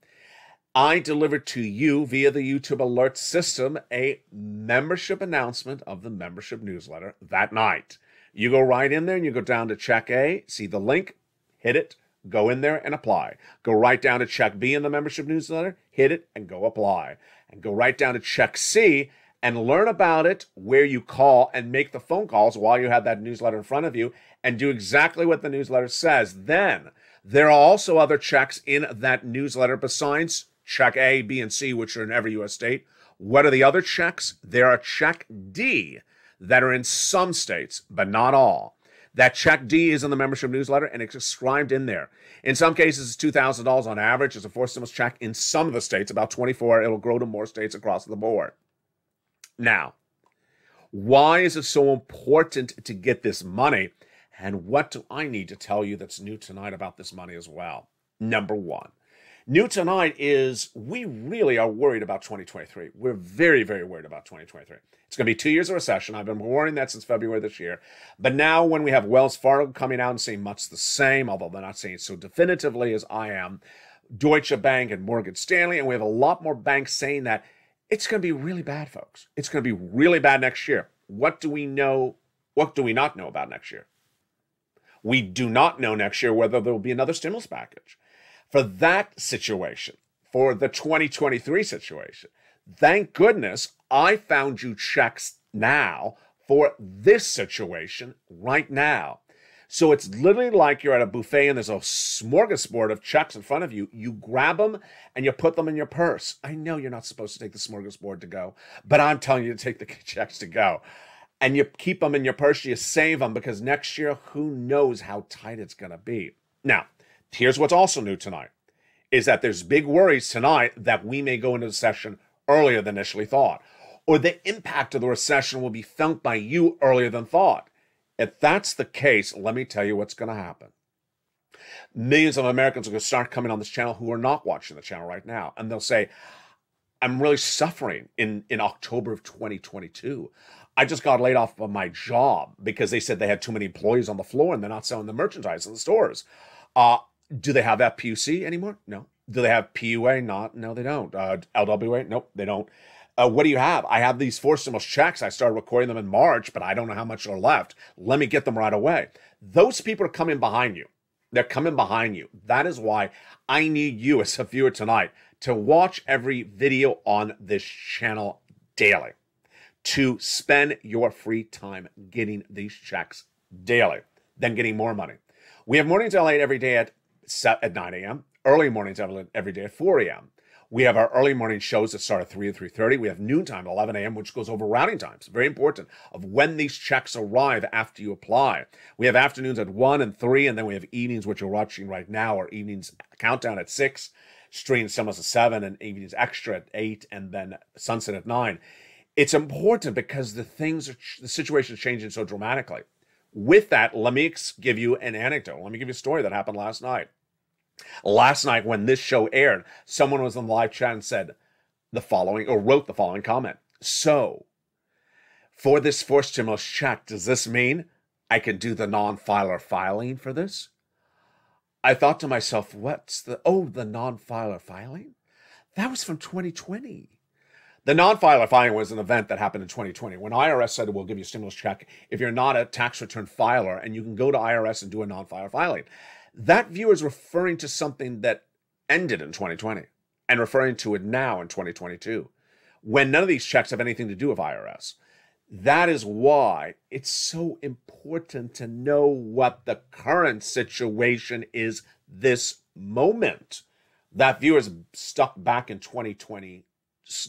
Speaker 2: I deliver to you via the YouTube alert system a membership announcement of the membership newsletter that night. You go right in there and you go down to check A, see the link, hit it, go in there and apply. Go right down to check B in the membership newsletter, hit it and go apply. And go right down to check C and learn about it, where you call and make the phone calls while you have that newsletter in front of you and do exactly what the newsletter says. Then there are also other checks in that newsletter besides check A, B, and C, which are in every U.S. state. What are the other checks? There are check D that are in some states, but not all. That check D is in the membership newsletter, and it's described in there. In some cases, it's $2,000 on average. It's a fourth stimulus check. In some of the states, about 24, it'll grow to more states across the board. Now, why is it so important to get this money? And what do I need to tell you that's new tonight about this money as well? Number 1. New tonight is we really are worried about 2023. We're very, very worried about 2023. It's going to be 2 years of recession. I've been warning that since February this year. But now when we have Wells Fargo coming out and saying much the same, although they're not saying it so definitively as I am, Deutsche Bank and Morgan Stanley, and we have a lot more banks saying that it's going to be really bad, folks. It's going to be really bad next year. What do we know? What do we not know about next year? We do not know next year whether there will be another stimulus package. For that situation, for the 2023 situation, thank goodness I found you checks now for this situation right now. So it's literally like you're at a buffet and there's a smorgasbord of checks in front of you. You grab them and you put them in your purse. I know you're not supposed to take the smorgasbord to go, but I'm telling you to take the checks to go. And you keep them in your purse, you save them, because next year, who knows how tight it's going to be. Now, here's what's also new tonight, is that there's big worries tonight that we may go into the session earlier than initially thought, or the impact of the recession will be felt by you earlier than thought. If that's the case, let me tell you what's going to happen. Millions of Americans are going to start coming on this channel who are not watching the channel right now, and they'll say, I'm really suffering in October of 2022. I just got laid off of my job because they said they had too many employees on the floor and they're not selling the merchandise in the stores. Do they have that PUC anymore? No. Do they have PUA? No, they don't. LWA? Nope, they don't. What do you have? I have these 4 stimulus checks. I started recording them in March, but I don't know how much are left. Let me get them right away. Those people are coming behind you. They're coming behind you. That is why I need you as a viewer tonight to watch every video on this channel daily, to spend your free time getting these checks daily, then getting more money. We have mornings LA every day at 9 a.m., early mornings every day at 4 a.m. We have our early morning shows that start at 3 and 3:30. We have noontime at 11 a.m., which goes over routing times. Very important of when these checks arrive after you apply. We have afternoons at 1 and 3, and then we have evenings, which you're watching right now, or evenings countdown at 6, stream summers at 7, and evenings extra at 8, and then sunset at 9. It's important because the situation is changing so dramatically. With that, let me give you an anecdote. Let me give you a story that happened last night. Last night, when this show aired, someone was on the live chat and said the following, or wrote the following comment. So, for this first stimulus check, does this mean I can do the non-filer filing for this? I thought to myself, the non-filer filing? That was from 2020. The non-filer filing was an event that happened in 2020 when IRS said, we'll give you a stimulus check if you're not a tax return filer, and you can go to IRS and do a non-filer filing. That viewer is referring to something that ended in 2020 and referring to it now in 2022, when none of these checks have anything to do with IRS. That is why it's so important to know what the current situation is this moment. That viewer is stuck back in 2020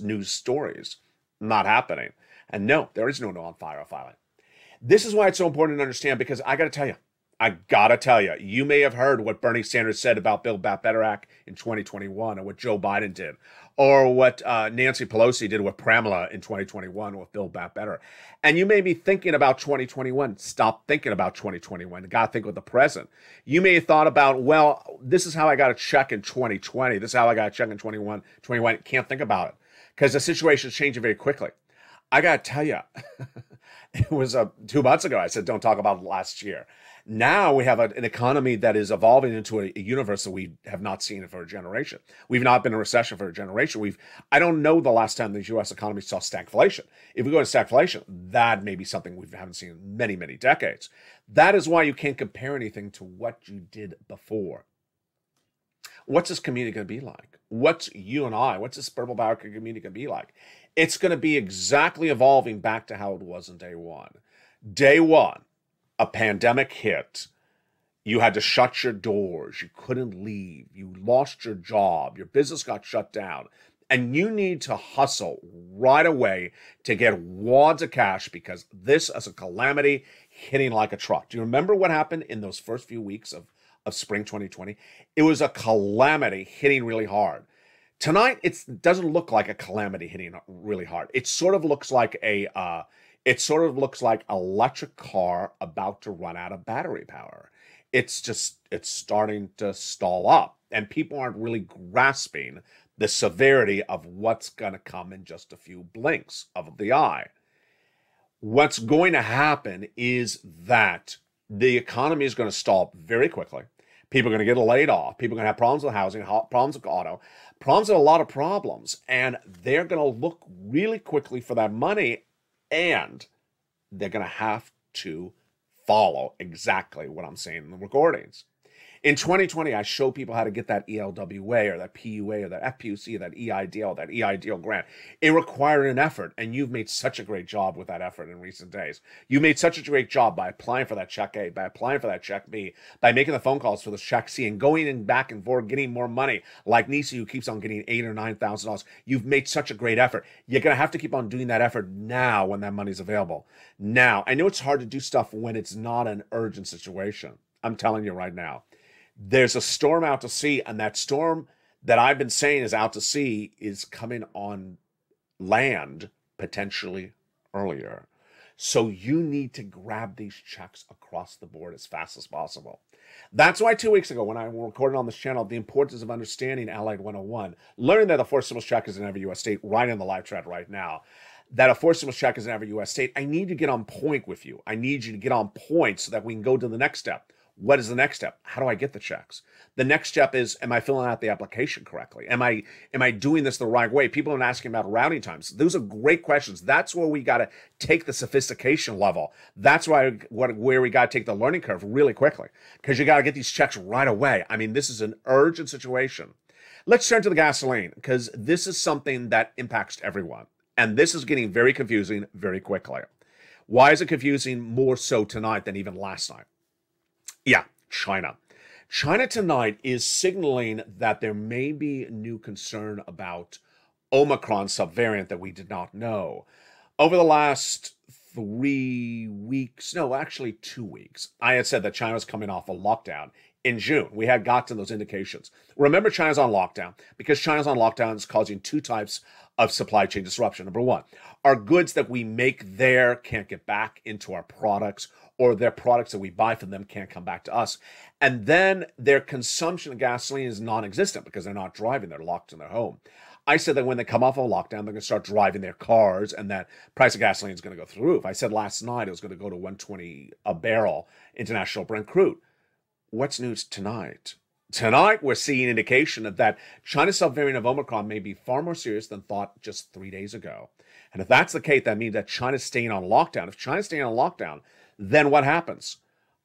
Speaker 2: news stories. Not happening. And no, there is no non-filer filing. This is why it's so important to understand, because I got to tell you, I gotta tell you, you may have heard what Bernie Sanders said about Build Back Better Act in 2021, or what Joe Biden did, or what Nancy Pelosi did with Pramela in 2021 with Build Back Better. And you may be thinking about 2021. Stop thinking about 2021. You gotta think with the present. You may have thought about, well, this is how I got to check in 2020. This is how I got to check in 21. Can't think about it because the situation is changing very quickly. I gotta tell you, it was 2 months ago I said, don't talk about last year. Now we have an economy that is evolving into a universe that we have not seen for a generation. We've not been in a recession for a generation. I don't know the last time the U.S. economy saw stagflation. If we go to stagflation, that may be something we haven't seen in many, many decades. That is why you can't compare anything to what you did before. What's this community going to be like? What's this Purple Power community going to be like? It's going to be exactly evolving back to how it was in day one. Day one, a pandemic hit. You had to shut your doors. You couldn't leave. You lost your job. Your business got shut down. And you need to hustle right away to get wads of cash because this is a calamity hitting like a truck. Do you remember what happened in those first few weeks of spring 2020? It was a calamity hitting really hard. Tonight, it doesn't look like a calamity hitting really hard. It sort of looks like electric car about to run out of battery power. It's starting to stall up, and people aren't really grasping the severity of what's going to come in just a few blinks of the eye. What's going to happen is that the economy is going to stall very quickly. People are going to get laid off. People are going to have problems with housing, problems with auto, problems with a lot of problems. And they're going to look really quickly for that money. And they're going to have to follow exactly what I'm saying in the recordings. In 2020, I show people how to get that ELWA or that PUA or that FPUC or that EIDL grant. It required an effort, and you've made such a great job with that effort in recent days. You made such a great job by applying for that check A, by applying for that check B, by making the phone calls for the check C, and going in back and forth, getting more money, like Nisi, who keeps on getting $8,000 or $9,000. You've made such a great effort. You're going to have to keep on doing that effort now when that money's available. Now, I know it's hard to do stuff when it's not an urgent situation. I'm telling you right now. There's a storm out to sea, and that storm that I've been saying is out to sea is coming on land potentially earlier. So you need to grab these checks across the board as fast as possible. That's why 2 weeks ago, when I recorded on this channel, the importance of understanding Allied 101, learning that a forced stimulus check is in every U.S. state, right in the live chat right now, that a forced stimulus check is in every U.S. state, I need to get on point with you. I need you to get on point so that we can go to the next step. What is the next step? How do I get the checks? The next step is, am I filling out the application correctly? Am I doing this the right way? People have been asking about routing times. Those are great questions. That's where we got to take the sophistication level. That's where we got to take the learning curve really quickly, because you got to get these checks right away. I mean, this is an urgent situation. Let's turn to the gasoline, because this is something that impacts everyone. And this is getting very confusing very quickly. Why is it confusing more so tonight than even last night? Yeah, China. China tonight is signaling that there may be new concern about Omicron subvariant that we did not know. Over the last 3 weeks, no, actually 2 weeks, I had said that China was coming off a lockdown in June. We had gotten those indications. Remember, China's on lockdown. Because China's on lockdown, it's causing two types of supply chain disruption. Number one, our goods that we make there can't get back into our products, or their products that we buy from them can't come back to us. And then their consumption of gasoline is non-existent because they're not driving, they're locked in their home. I said that when they come off of lockdown, they're going to start driving their cars, and that price of gasoline is going to go through the roof. I said last night it was going to go to $120 a barrel, international Brent crude. What's news tonight? Tonight, we're seeing indication of that China's subvariant of Omicron may be far more serious than thought just 3 days ago. And if that's the case, that means that China's staying on lockdown. If China's staying on lockdown, then what happens?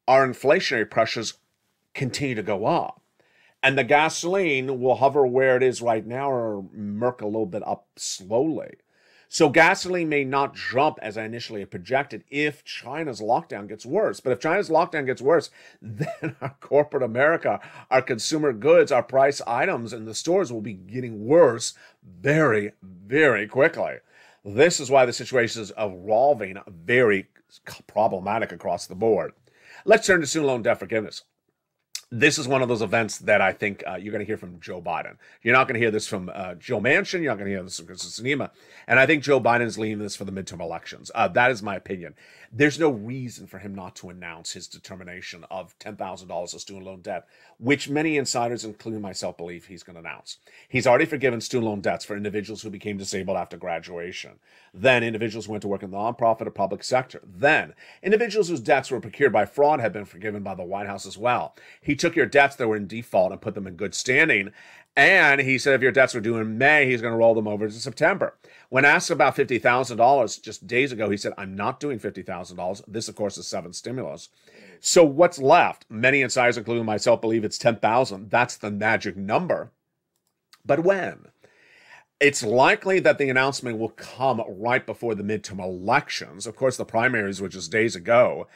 Speaker 2: Our inflationary pressures continue to go up. And the gasoline will hover where it is right now or murk a little bit up slowly. So gasoline may not jump as I initially had projected if China's lockdown gets worse. But if China's lockdown gets worse, then our corporate America, our consumer goods, our price items in the stores will be getting worse very, very quickly. This is why the situation is evolving very problematic across the board. Let's turn to student loan debt forgiveness. This is one of those events that I think you're going to hear from Joe Biden. You're not going to hear this from Joe Manchin. You're not going to hear this from Kristen Sinema. And I think Joe Biden is leading this for the midterm elections. That is my opinion. There's no reason for him not to announce his determination of $10,000 of student loan debt, which many insiders, including myself, believe he's going to announce. He's already forgiven student loan debts for individuals who became disabled after graduation. Then individuals who went to work in the nonprofit or public sector. Then individuals whose debts were procured by fraud have been forgiven by the White House as well. He took your debts that were in default and put them in good standing. And he said if your debts were due in May, he's going to roll them over to September. When asked about $50,000 just days ago, he said, I'm not doing $50,000. This, of course, is 7 stimulus. So what's left? Many insiders, including myself, believe it's $10,000. That's the magic number. But when? It's likely that the announcement will come right before the midterm elections. Of course, the primaries were just days ago.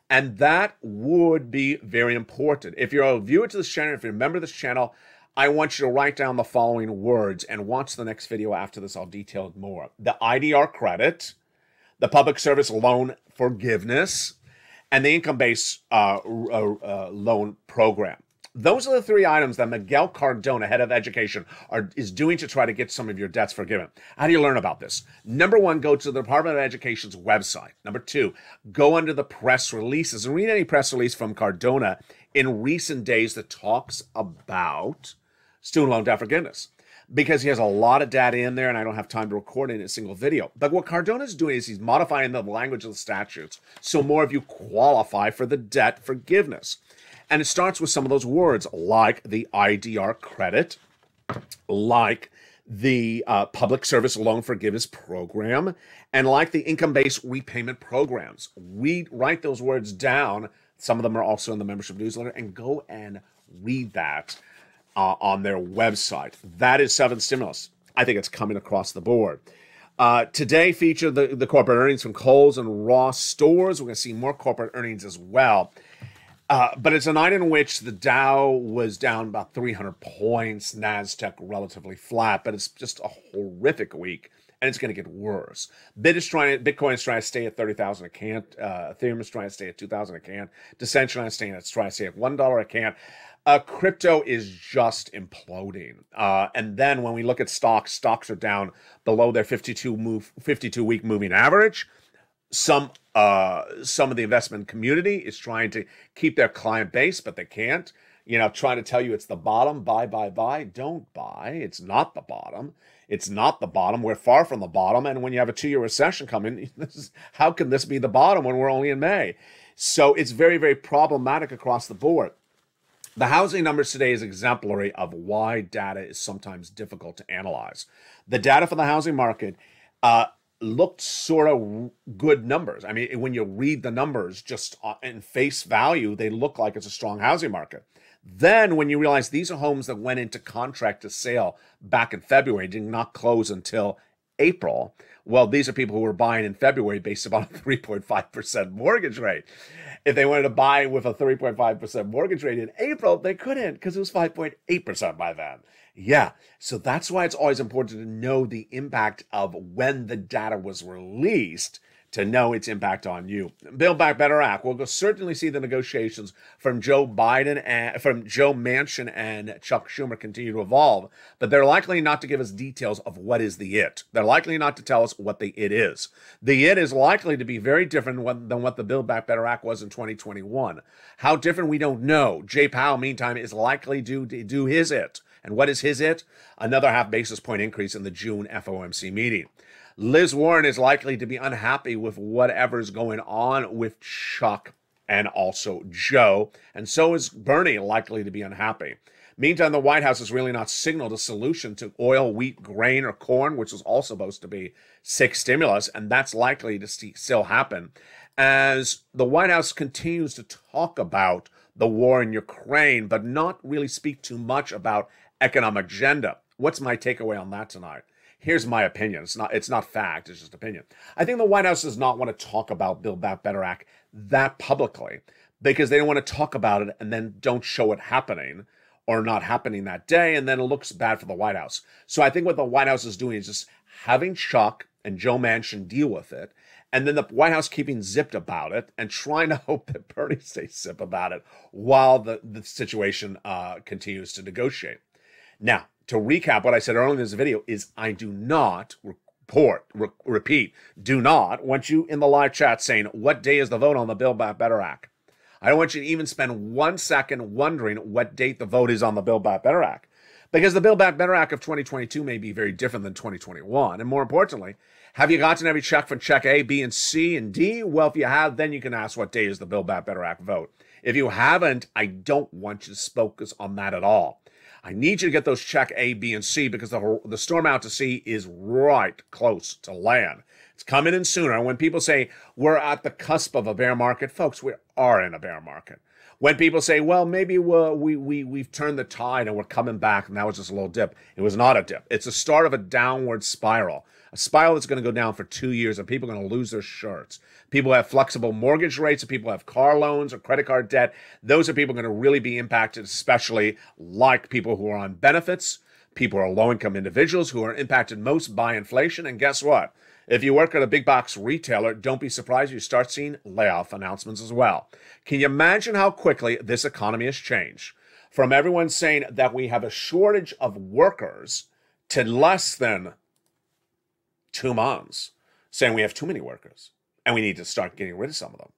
Speaker 2: And that would be very important. If you're a viewer to this channel, if you're a member of this channel, I want you to write down the following words and watch the next video after this. I'll detail it more. The IDR credit, the public service loan forgiveness, and the income-based loan program. Those are the 3 items that Miguel Cardona, head of education, is doing to try to get some of your debts forgiven. How do you learn about this? Number 1, go to the Department of Education's website. Number 2, go under the press releases and read any press release from Cardona in recent days that talks about student loan debt forgiveness, because he has a lot of data in there and I don't have time to record it in a single video. But what Cardona is doing is he's modifying the language of the statutes so more of you qualify for the debt forgiveness. And it starts with some of those words like the IDR credit, like the public service loan forgiveness program, and like the income-based repayment programs. Write those words down. Some of them are also in the membership newsletter, and go and read that on their website. That is 7 stimulus. I think it's coming across the board. Today featured the corporate earnings from Kohl's and Ross stores. We're going to see more corporate earnings as well. But it's a night in which the Dow was down about 300 points, NASDAQ relatively flat, but it's just a horrific week, and it's going to get worse. Bitcoin is trying to stay at 30,000 a can. Ethereum is trying to stay at 2,000 a can. Decentralized is trying to stay at $1 a can. Crypto is just imploding. And then when we look at stocks are down below their 52-week moving average. Some of the investment community is trying to keep their client base, but they can't. Trying to tell you it's the bottom. Buy. Don't buy. It's not the bottom. It's not the bottom. We're far from the bottom. And when you have a 2-year recession coming, how can this be the bottom when we're only in May? So it's very, very problematic across the board. The housing numbers today is exemplary of why data is sometimes difficult to analyze. The data for the housing market looked sort of good numbers. I mean, when you read the numbers just in face value, they look like it's a strong housing market. Then when you realize these are homes that went into contract to sale back in February, did not close until April. Well, these are people who were buying in February based upon a 3.5% mortgage rate. If they wanted to buy with a 3.5% mortgage rate in April, they couldn't because it was 5.8% by then. Yeah, so that's why it's always important to know the impact of when the data was released to know its impact on you. Build Back Better Act. We'll certainly see the negotiations from Joe Biden and from Joe Manchin and Chuck Schumer continue to evolve, but they're likely not to give us details of what is the it. They're likely not to tell us what the it is. The it is likely to be very different than what the Build Back Better Act was in 2021. How different, we don't know. Jay Powell, meantime, is likely to do his it. And what is his it? Another half basis point increase in the June FOMC meeting. Liz Warren is likely to be unhappy with whatever's going on with Chuck and also Joe. And so is Bernie likely to be unhappy. Meantime, the White House has really not signaled a solution to oil, wheat, grain, or corn, which was also supposed to be 6 stimulus. And that's likely to still happen as the White House continues to talk about the war in Ukraine, but not really speak too much about economic agenda. What's my takeaway on that tonight? Here's my opinion. It's not fact, it's just opinion. I think the White House does not want to talk about Build Back Better Act that publicly because they don't want to talk about it and then don't show it happening, or not happening that day, and then it looks bad for the White House. So I think what the White House is doing is just having Chuck and Joe Manchin deal with it, and then the White House keeping zipped about it and trying to hope that Bernie stays zip about it while the situation continues to negotiate. Now, to recap what I said earlier in this video is I do not repeat, do not want you in the live chat saying, what day is the vote on the Build Back Better Act? I don't want you to even spend 1 second wondering what date the vote is on the Build Back Better Act. Because the Build Back Better Act of 2022 may be very different than 2021. And more importantly, have you gotten every check from check A, B, and C, and D? Well, if you have, then you can ask what day is the Build Back Better Act vote. If you haven't, I don't want you to focus on that at all. I need you to get those check A, B, and C because the storm out to sea is right close to land. It's coming in sooner. When people say we're at the cusp of a bear market, folks, we are in a bear market. When people say, well, maybe we've turned the tide and we're coming back and that was just a little dip. It was not a dip. It's the start of a downward spiral. A spiral that's going to go down for 2 years and people are going to lose their shirts. People have flexible mortgage rates, and people have car loans or credit card debt. Those are people going to really be impacted, especially like people who are on benefits, people who are low-income individuals who are impacted most by inflation. And guess what? If you work at a big box retailer, don't be surprised you start seeing layoff announcements as well. Can you imagine how quickly this economy has changed? From everyone saying that we have a shortage of workers to less than 2 months saying we have too many workers and we need to start getting rid of some of them.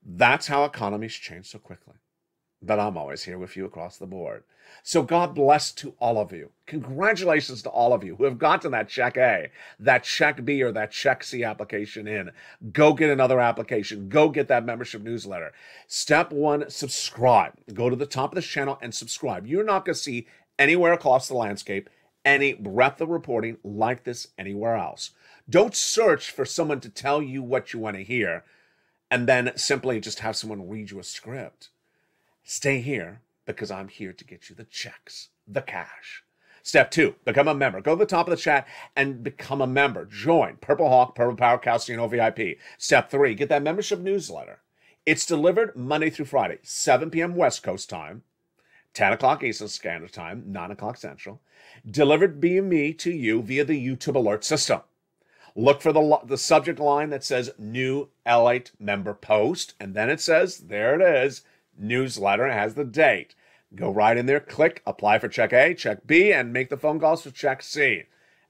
Speaker 2: That's how economies change so quickly. But I'm always here with you across the board. So God bless to all of you. Congratulations to all of you who have gotten that check A, that check B, or that check C application in. Go get another application. Go get that membership newsletter. Step 1, subscribe. Go to the top of this channel and subscribe. You're not going to see anywhere across the landscape any breadth of reporting like this anywhere else. Don't search for someone to tell you what you want to hear and then simply just have someone read you a script. Stay here because I'm here to get you the checks, the cash. Step 2, become a member. Go to the top of the chat and become a member. Join Purple Hawk, Purple Power, Calcino VIP. Step 3, get that membership newsletter. It's delivered Monday through Friday, 7 p.m. West Coast time, 10 o'clock Eastern Standard Time, 9 o'clock Central. Delivered via me to you via the YouTube alert system. Look for the subject line that says New LALATE Member Post, and then it says, there it is, newsletter. It has the date. Go right in there, click, apply for check A, check B, and make the phone calls for check C.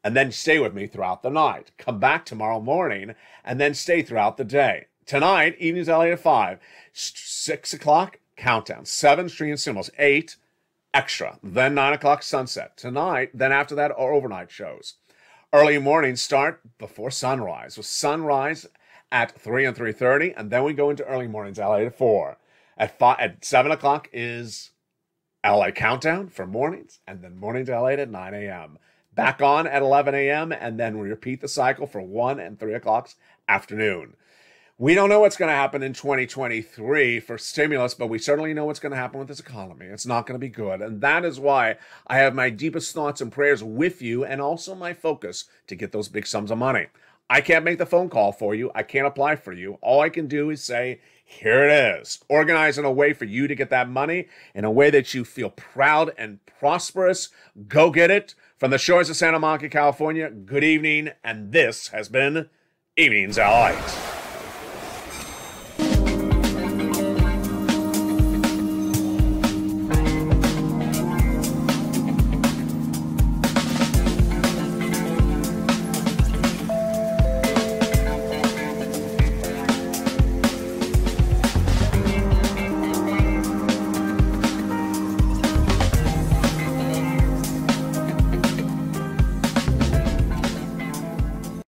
Speaker 2: And then stay with me throughout the night. Come back tomorrow morning, and then stay throughout the day. Tonight, evenings LA at 5. 6 o'clock, countdown. 7, Street and Symbols. 8, extra. Then 9 o'clock, sunset. Tonight, then after that, are overnight shows. Early morning start before sunrise. With sunrise at 3 and 3:30, and then we go into early mornings LA at 4. At 7 o'clock is LA Countdown for mornings, and then mornings LA at 9 a.m. Back on at 11 a.m., and then we repeat the cycle for 1 and 3 o'clock afternoon. We don't know what's going to happen in 2023 for stimulus, but we certainly know what's going to happen with this economy. It's not going to be good, and that is why I have my deepest thoughts and prayers with you, and also my focus to get those big sums of money. I can't make the phone call for you. I can't apply for you. All I can do is say, here it is. Organize in a way for you to get that money in a way that you feel proud and prosperous. Go get it. From the shores of Santa Monica, California, good evening. And this has been Evenings LALATE.